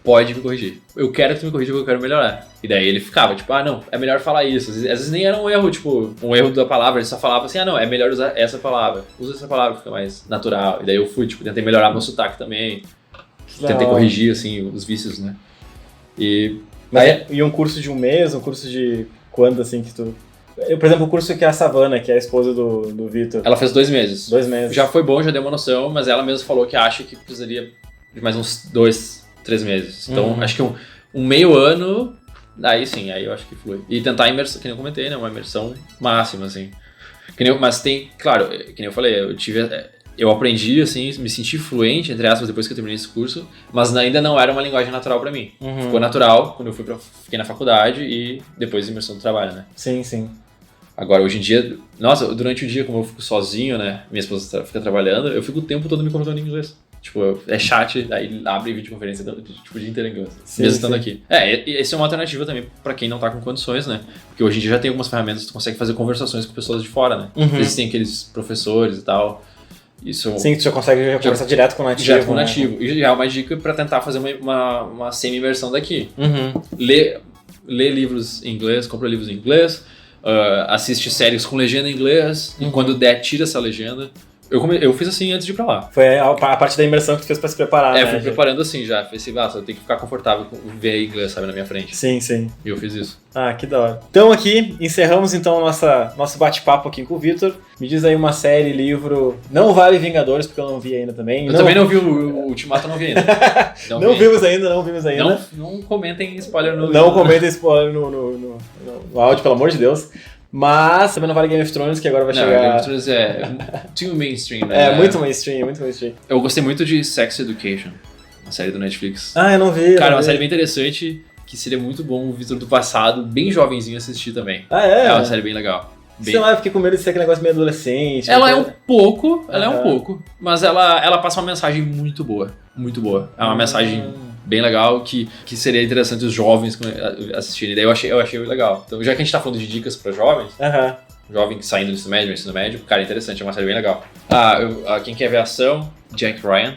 pode me corrigir. Eu quero que tu me corrija porque eu quero melhorar. E daí ele ficava, tipo, não, é melhor falar isso. Às vezes nem era um erro, tipo, um erro da palavra, ele só falava assim, não, é melhor usar essa palavra. Usa essa palavra, fica mais natural. E daí eu tentei melhorar meu sotaque também. Tentei corrigir, assim, os vícios, né? E um curso de um mês, um curso de quando, assim, que tu... por exemplo, o curso que a Savana, que é a esposa do Vitor. Ela fez 2 meses. 2 meses. Já foi bom, já deu uma noção, mas ela mesma falou que acha que precisaria de mais uns 2, 3 meses. Então, acho que um meio ano, aí sim, aí eu acho que flui. E tentar a imersão, que nem eu comentei, né? Uma imersão máxima, assim. Mas tem, claro, que nem eu falei, eu aprendi, assim, me senti fluente, entre aspas, depois que eu terminei esse curso, mas ainda não era uma linguagem natural pra mim. Ficou natural quando eu fiquei na faculdade e depois imersão do trabalho, né? Sim, sim. Agora, hoje em dia, nossa, durante o dia, como eu fico sozinho, né, minha esposa fica trabalhando, eu fico o tempo todo me comunicando em inglês. Tipo, é chat, aí abre videoconferência tipo, o dia inteiro em inglês. Sim, Mesmo estando sim. aqui. Essa é uma alternativa também pra quem não tá com condições, né? Porque hoje em dia já tem algumas ferramentas que tu consegue fazer conversações com pessoas de fora, né? Existem aqueles professores e tal. Isso Sim, tu já consegue conversar direto com o nativo. direto com o né? nativo. E já é uma dica pra tentar fazer uma semi-imersão daqui. Uhum. Lê livros em inglês, compra livros em inglês, assiste séries com legenda em inglês, e quando der, tira essa legenda. Eu fiz assim antes de ir pra lá. Foi a parte da imersão que tu fez pra se preparar, né? Eu fui preparando assim já. Falei assim, eu tenho que ficar confortável com ver inglês, sabe, na minha frente. Sim, sim. E eu fiz isso. Ah, que da hora. Então aqui, encerramos então nosso bate-papo aqui com o Vitor. Me diz aí uma série, livro... Não vale Vingadores, porque eu não vi ainda também. Eu também não vi o Ultimato, não vi ainda. Não vimos ainda. Não comentem spoiler no... Não comentem spoiler no áudio, pelo amor de Deus. Mas também não vale Game of Thrones, que agora vai chegar... Game of Thrones é too mainstream, né? Muito mainstream, muito mainstream. Eu gostei muito de Sex Education, uma série do Netflix. Ah, eu não vi. Cara, é uma série bem interessante, que seria muito bom o Vitor do passado, bem jovenzinho, assistir também. Ah, é? É uma série bem legal. Sei lá, eu fiquei com medo de ser aquele negócio meio adolescente. Ela é um pouco, mas ela passa uma mensagem muito boa. Muito boa. É uma mensagem bem legal que seria interessante os jovens assistirem. Daí eu achei legal. Então, já que a gente tá falando de dicas pra jovens, jovem saindo do ensino médio, cara, é interessante, é uma série bem legal. Quem quer ver ação, Jack Ryan,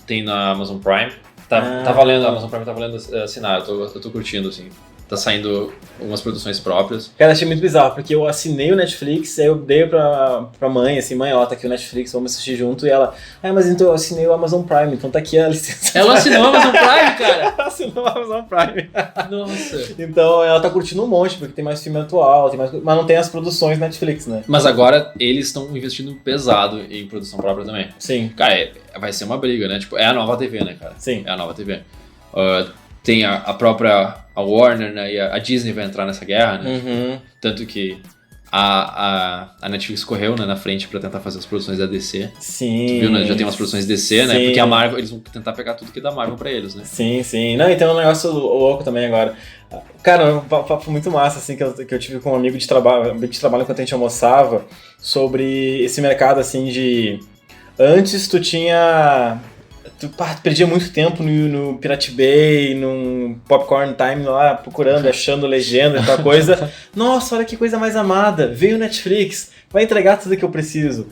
tem na Amazon Prime. Tá valendo, a Amazon Prime tá valendo assinar, eu tô curtindo, assim. Tá saindo algumas produções próprias. Cara, achei muito bizarro, porque eu assinei o Netflix, aí eu dei pra mãe, assim, mãe, ó, tá aqui o Netflix, vamos assistir junto, e ela, mas então eu assinei o Amazon Prime, então tá aqui a licença. Ela assinou o Amazon Prime, cara? Ela assinou o Amazon Prime. Nossa. Então ela tá curtindo um monte, porque tem mais filme atual, mas não tem as produções Netflix, né? Mas agora eles estão investindo pesado em produção própria também. Sim. Cara, vai ser uma briga, né? Tipo, é a nova TV, né, cara? Sim. É a nova TV. Tem a própria Warner, né, e a Disney vai entrar nessa guerra, né? Uhum. Tanto que a Netflix correu, né, na frente pra tentar fazer as produções da DC. Sim. Tu viu, né? Já tem umas produções DC, né? Sim. Porque a Marvel, eles vão tentar pegar tudo que é da Marvel pra eles, né? Sim, sim. Não, e tem um negócio louco também agora. Cara, um papo muito massa, assim, que eu tive com um amigo de trabalho enquanto a gente almoçava, sobre esse mercado, assim, de... Antes tu perdia muito tempo no Pirate Bay, no Popcorn Time lá, procurando, achando legenda e tal coisa. Nossa, olha que coisa mais amada. Veio o Netflix, vai entregar tudo que eu preciso.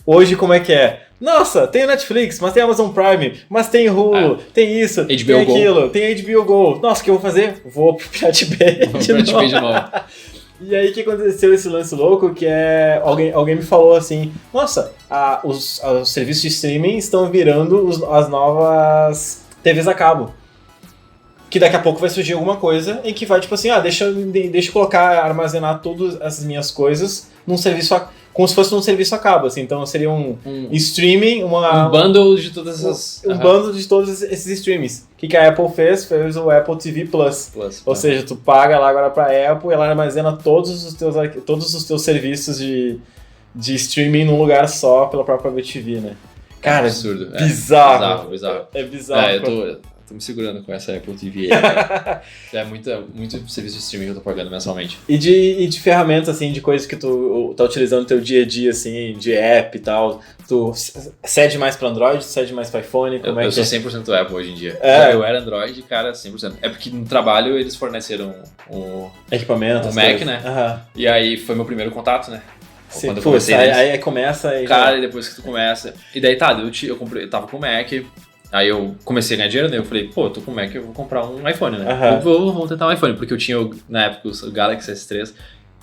Hoje, como é que é? Nossa, tem o Netflix, mas tem Amazon Prime, mas tem Hulu, tem isso, HBO tem aquilo, tem HBO Go. Nossa, o que eu vou fazer? Vou pro Pirate Bay de novo. E aí que aconteceu esse lance louco, que é... Alguém me falou assim, nossa, os serviços de streaming estão virando as novas TVs a cabo. Que daqui a pouco vai surgir alguma coisa em que vai, tipo assim, deixa eu colocar, armazenar todas as minhas coisas num serviço como se fosse um serviço a cabo, assim. Então seria um streaming, um bundle de todas essas... Um bundle de todos esses streamings. O que a Apple fez o Apple TV Plus. Ou seja, tu paga lá agora pra Apple e ela armazena todos os teus serviços de streaming num lugar só pela própria Apple TV, né? Cara, é absurdo. Bizarro. É bizarro. Eu tô me segurando com essa Apple TV aí, cara. É muito serviço de streaming que eu tô pagando mensalmente. E de ferramentas, assim, de coisas que tu tá utilizando no teu dia a dia, assim, de app e tal. Tu cede mais pra Android, cede mais pra iPhone? Como eu sou 100% Apple hoje em dia. Eu era Android, cara, 100%. É porque no trabalho eles forneceram o equipamento, o Mac, coisas, né? Uhum. E aí foi meu primeiro contato, né? Sim, quando eu comecei aí começa... Cara, e depois que tu começa... E daí eu tava com o Mac... Aí eu comecei a ganhar dinheiro, né? Eu falei, eu tô com o Mac, eu vou comprar um iPhone, né? Uhum. Vou tentar um iPhone, porque eu tinha, na época, o Galaxy S3,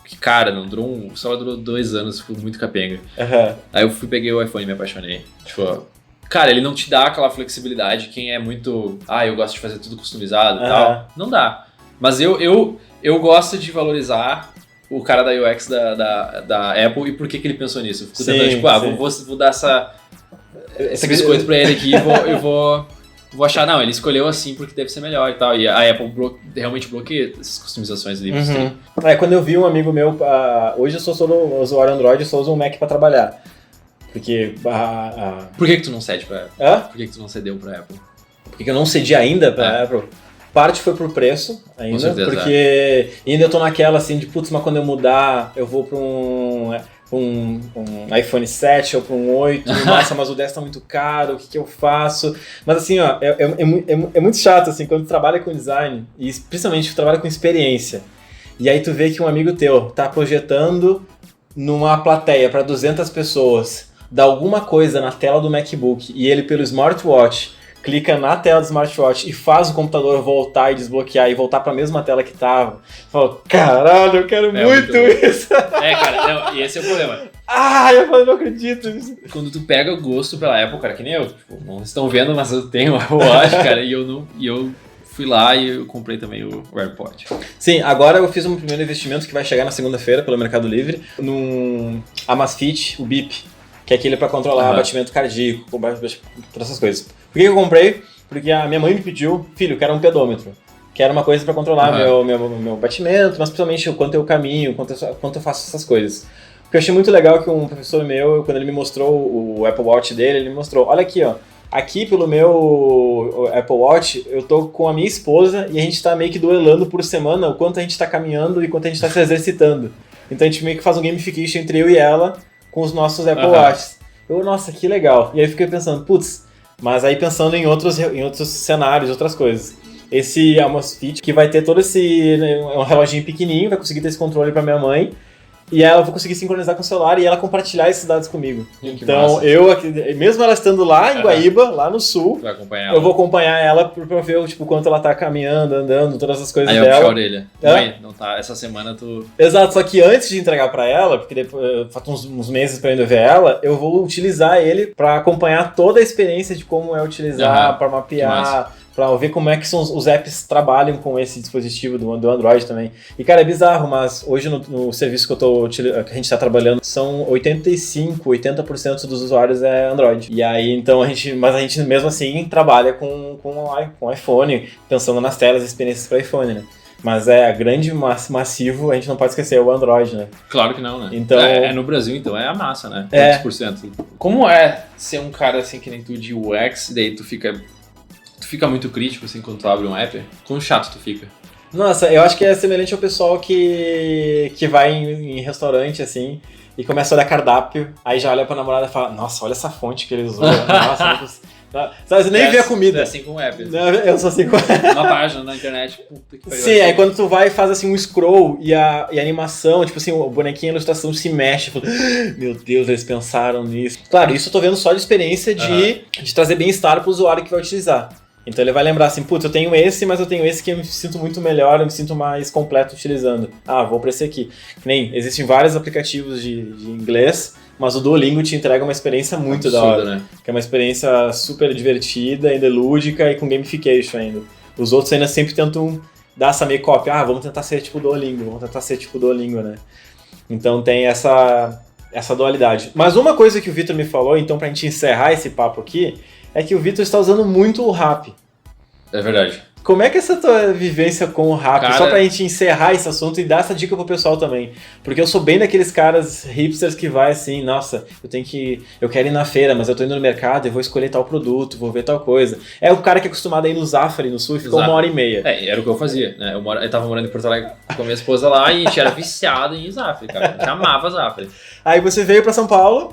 que, cara, só durou 2 anos, ficou muito capenga. Uhum. Aí eu peguei o iPhone e me apaixonei. Tipo, cara, ele não te dá aquela flexibilidade, quem é muito, eu gosto de fazer tudo customizado e tal, não dá. Mas eu gosto de valorizar o cara da UX da Apple e por que ele pensou nisso. Eu fico tentando, tipo, vou dar esse biscoito pra ele aqui e eu vou achar, não, ele escolheu assim porque deve ser melhor e tal. E a Apple realmente bloqueia essas customizações ali. Quando eu vi um amigo meu, hoje eu sou usuário Android, eu só uso um Mac pra trabalhar. Porque... Por que tu não cede pra Apple? Hã? Por que tu não cedeu pra Apple? Por que eu não cedi ainda pra Apple? Parte foi por preço ainda, Com certeza, porque ainda eu tô naquela assim de, putz, mas quando eu mudar, eu vou pra um... um iPhone 7 ou para um 8, nossa, mas o 10 tá muito caro, o que eu faço? Mas assim, ó, é muito chato, assim, quando tu trabalha com design, e principalmente tu trabalha com experiência, e aí tu vê que um amigo teu tá projetando numa plateia para 200 pessoas, dá alguma coisa na tela do MacBook, e ele pelo smartwatch clica na tela do smartwatch e faz o computador voltar e desbloquear e voltar pra mesma tela que tava. Fala, caralho, eu quero muito isso. Cara, e esse é o problema. Eu não acredito nisso. Quando tu pega o gosto pela Apple, cara, que nem eu, tipo, não estão vendo, mas eu tenho o Apple Watch, cara, e eu fui lá e eu comprei também o AirPod. Sim, agora eu fiz um primeiro investimento que vai chegar na segunda-feira pelo Mercado Livre, num Amazfit, o Beep, que é aquele pra controlar batimento cardíaco, todas essas coisas. Por que eu comprei? Porque a minha mãe me pediu, filho, eu quero um pedômetro. Quero uma coisa pra controlar meu batimento, mas principalmente o quanto eu caminho, quanto eu faço essas coisas. Porque eu achei muito legal que um professor meu, quando ele me mostrou o Apple Watch dele, ele me mostrou, olha aqui, ó. Aqui pelo meu Apple Watch, eu tô com a minha esposa e a gente tá meio que duelando por semana o quanto a gente tá caminhando e quanto a gente tá se exercitando. Então a gente meio que faz um gamification entre eu e ela com os nossos Apple Watches. Nossa, que legal. E aí eu fiquei pensando, putz, mas aí pensando em outros cenários, outras coisas. Esse Amazfit que vai ter todo esse... um reloginho pequenininho, vai conseguir ter esse controle pra minha mãe. E ela vai conseguir sincronizar com o celular e ela compartilhar esses dados comigo. Então, mesmo ela estando lá em Guaíba, lá no sul, eu vou acompanhar ela pra ver tipo, quanto ela tá caminhando, andando, todas as coisas dela. Aí eu puxo a orelha. Mãe, não tá, essa semana tu... Exato, só que antes de entregar pra ela, porque depois, faltam uns meses pra eu ainda ver ela, eu vou utilizar ele pra acompanhar toda a experiência de como é utilizar, pra mapear... pra ver como é que os apps trabalham com esse dispositivo do Android também. E, cara, é bizarro, mas hoje no serviço que que a gente tá trabalhando, são 80% dos usuários é Android. E aí, então, a gente mesmo assim trabalha com iPhone, pensando nas telas e experiências para iPhone, né? Mas a grande massivo, a gente não pode esquecer, é o Android, né? Claro que não, né? Então, no Brasil, então, é a massa, né? Quantos por cento? Como é ser um cara assim que nem tu de UX, daí tu fica muito crítico, assim, quando tu abre um app? Quão chato tu fica? Nossa, eu acho que é semelhante ao pessoal que vai em restaurante, assim, e começa a olhar cardápio, aí já olha pra namorada e fala, nossa, olha essa fonte que ele usou, nossa, você nem vê a comida. É assim com o app. Eu sou assim com uma página na internet. Puta que pariu. Sim, aí quando tu vai e faz assim um scroll e a animação, tipo assim, o bonequinho, a ilustração se mexe. Falo, meu Deus, eles pensaram nisso. Claro, isso eu tô vendo só de experiência de trazer bem-estar pro usuário que vai utilizar. Então ele vai lembrar assim, putz, eu tenho esse, mas eu tenho esse que eu me sinto muito melhor, eu me sinto mais completo utilizando. Vou pra esse aqui. Nem, existem vários aplicativos de inglês, mas o Duolingo te entrega uma experiência muito da hora. Né? Que é uma experiência super divertida, ainda lúdica e com gamification ainda. Os outros ainda sempre tentam dar essa meio cópia. Vamos tentar ser tipo Duolingo, né? Então tem essa dualidade. Mas uma coisa que o Vitor me falou, então pra gente encerrar esse papo aqui, é que o Vitor está usando muito o Rappi. É verdade. Como é que é essa tua vivência com o Rappi? Cara... Só pra gente encerrar esse assunto e dar essa dica pro pessoal também. Porque eu sou bem daqueles caras hipsters que vai assim, nossa, eu quero ir na feira, mas eu tô indo no mercado e vou escolher tal produto, vou ver tal coisa. É o cara que é acostumado a ir no Zafari, no Sul, e ficou 1h30. Era o que eu fazia, né? Eu tava morando em Porto Alegre com a minha esposa lá e a gente era viciado em Zafari, cara. A gente amava Zafari. Aí você veio pra São Paulo.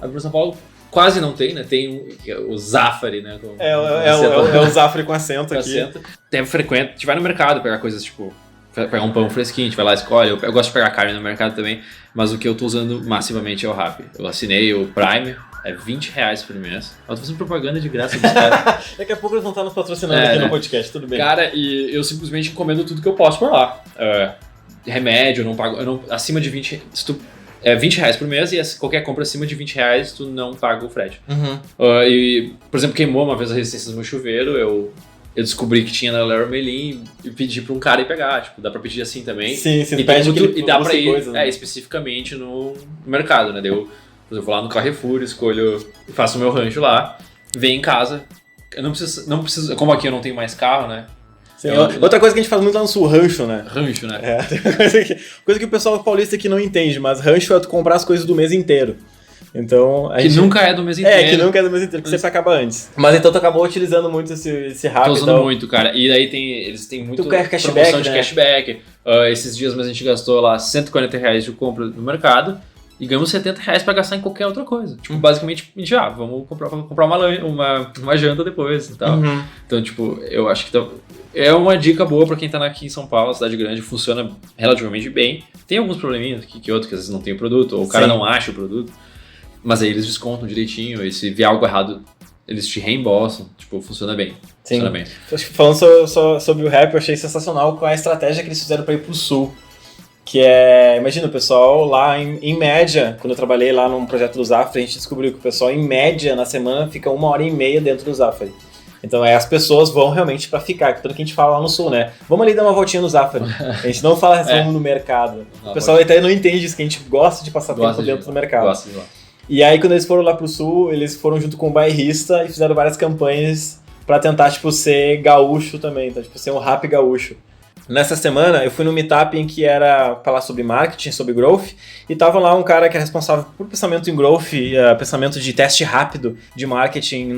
Quase não tem, né? Tem o Zafari, né? É o Zafari com acento aqui. Tem frequente. A gente vai no mercado pegar coisas tipo... Pegar um pão fresquinho, a gente vai lá e escolhe. Eu gosto de pegar carne no mercado também. Mas o que eu tô usando massivamente é o Rappi. Eu assinei o Prime. É R$20 por mês. Eu tô fazendo propaganda de graça dos caras. Daqui a pouco eles vão estar nos patrocinando aqui no podcast, tudo bem. Cara, e eu simplesmente encomendo tudo que eu posso por lá. Remédio, eu não pago... acima de 20... É R$20 por mês e qualquer compra acima de R$20 tu não paga o frete. E, por exemplo, queimou uma vez a resistência do meu chuveiro, eu descobri que tinha na Leroy Merlin e pedi pra um cara ir pegar. Tipo, dá pra pedir assim também. Sim, você pede e dá pra ir coisa, né? Especificamente no mercado, né? Eu vou lá no Carrefour, escolho e faço o meu rancho lá, venho em casa. Eu não preciso, como aqui eu não tenho mais carro, né? Sim, outra coisa que a gente faz muito lá no Sul, rancho, né? Rancho, né? Coisa que o pessoal paulista aqui não entende, mas rancho é tu comprar as coisas do mês inteiro. Então, nunca é do mês inteiro. Que nunca é do mês inteiro, que sempre acaba antes. Mas então tu acabou utilizando muito esse Rappi. Tô usando muito, cara. E daí eles têm muito cashback, promoção de cashback. Esses dias a gente gastou lá R$140 de compra no mercado. e ganhamos R$70 pra gastar em qualquer outra coisa. Tipo, basicamente, a gente, vamos comprar uma janta depois e tal. Então, tipo, eu acho que é uma dica boa pra quem tá aqui em São Paulo, cidade grande, funciona relativamente bem. Tem alguns probleminhas que outros, que às vezes não tem o produto, ou o cara não acha o produto, mas aí eles descontam direitinho, e se vier algo errado, eles te reembolsam, tipo, funciona bem. Sim. Funciona bem. Falando sobre o rap, eu achei sensacional com a estratégia que eles fizeram pra ir pro sul. Que imagina, o pessoal lá em média, quando eu trabalhei lá num projeto do Zafra, a gente descobriu que o pessoal em média na semana fica 1h30 dentro do Zafra. Então as pessoas vão realmente pra ficar, que tanto que a gente fala lá no sul, né? Vamos ali dar uma voltinha no Zafra. A gente não fala vamos no mercado. O pessoal até não entende isso, que a gente gosta de passar tempo dentro do mercado. Gosta de lá. E aí quando eles foram lá pro sul, eles foram junto com o bairrista e fizeram várias campanhas pra tentar, tipo, ser gaúcho também, então, tipo, ser um rap gaúcho. Nessa semana, eu fui num meetup em que era falar sobre marketing, sobre growth, e tava lá um cara que é responsável por pensamento em growth, pensamento de teste rápido de marketing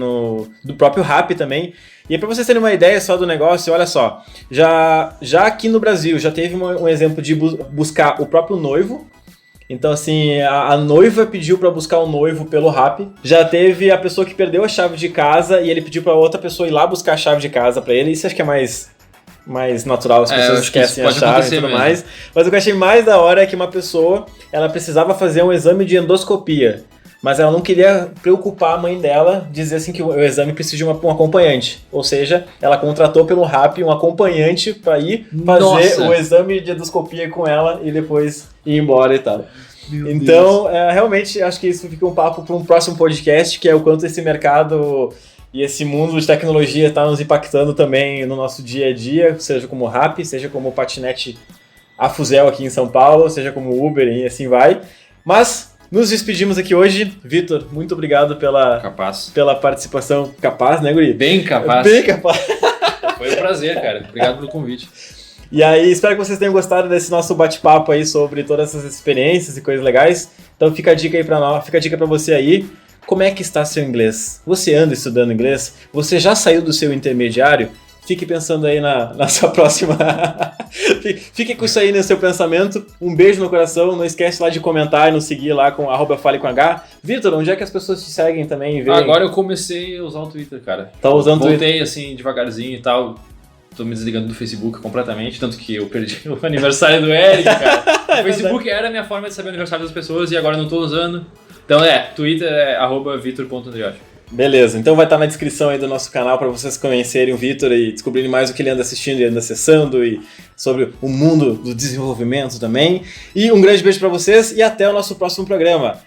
do próprio Rap também. E aí, pra vocês terem uma ideia só do negócio, olha só, já aqui no Brasil já teve um exemplo de buscar o próprio noivo. Então, assim, a noiva pediu pra buscar o noivo pelo Rap. Já teve a pessoa que perdeu a chave de casa e ele pediu pra outra pessoa ir lá buscar a chave de casa pra ele. Isso acho que é mais natural, as pessoas esquecem a chave e tudo mais. Mas o que eu achei mais da hora é que uma pessoa, ela precisava fazer um exame de endoscopia. Mas ela não queria preocupar a mãe dela, dizer assim que o exame precisa de um acompanhante. Ou seja, ela contratou pelo Rap um acompanhante pra ir fazer o exame de endoscopia com ela e depois ir embora e tal. Então, realmente, acho que isso fica um papo para um próximo podcast, que é o quanto esse mercado e esse mundo de tecnologia está nos impactando também no nosso dia a dia, seja como Rap, seja como patinete a fuzel aqui em São Paulo, seja como Uber e assim vai. Mas nos despedimos aqui hoje. Vitor, muito obrigado pela participação. Capaz, né, guri? Bem capaz. Bem capaz. Foi um prazer, cara. Obrigado pelo convite. E aí, espero que vocês tenham gostado desse nosso bate-papo aí sobre todas essas experiências e coisas legais. Então fica a dica aí pra nós, fica a dica pra você aí. Como é que está seu inglês? Você anda estudando inglês? Você já saiu do seu intermediário? Fique pensando aí na sua próxima... Fique com isso aí no seu pensamento. Um beijo no coração. Não esquece lá de comentar e nos seguir lá com @FaleComH. Vitor, onde é que as pessoas te seguem também? Agora eu comecei a usar o Twitter, cara. Tá usando o Twitter? Voltei assim, devagarzinho e tal. Tô me desligando do Facebook completamente, tanto que eu perdi o aniversário do Eric, cara. O Facebook era a minha forma de saber o aniversário das pessoas e agora eu não tô usando. Então Twitter é @Vitor.Andriotti. Beleza, então vai estar na descrição aí do nosso canal para vocês conhecerem o Vitor e descobrirem mais o que ele anda assistindo e anda acessando e sobre o mundo do desenvolvimento também. E um grande beijo para vocês e até o nosso próximo programa.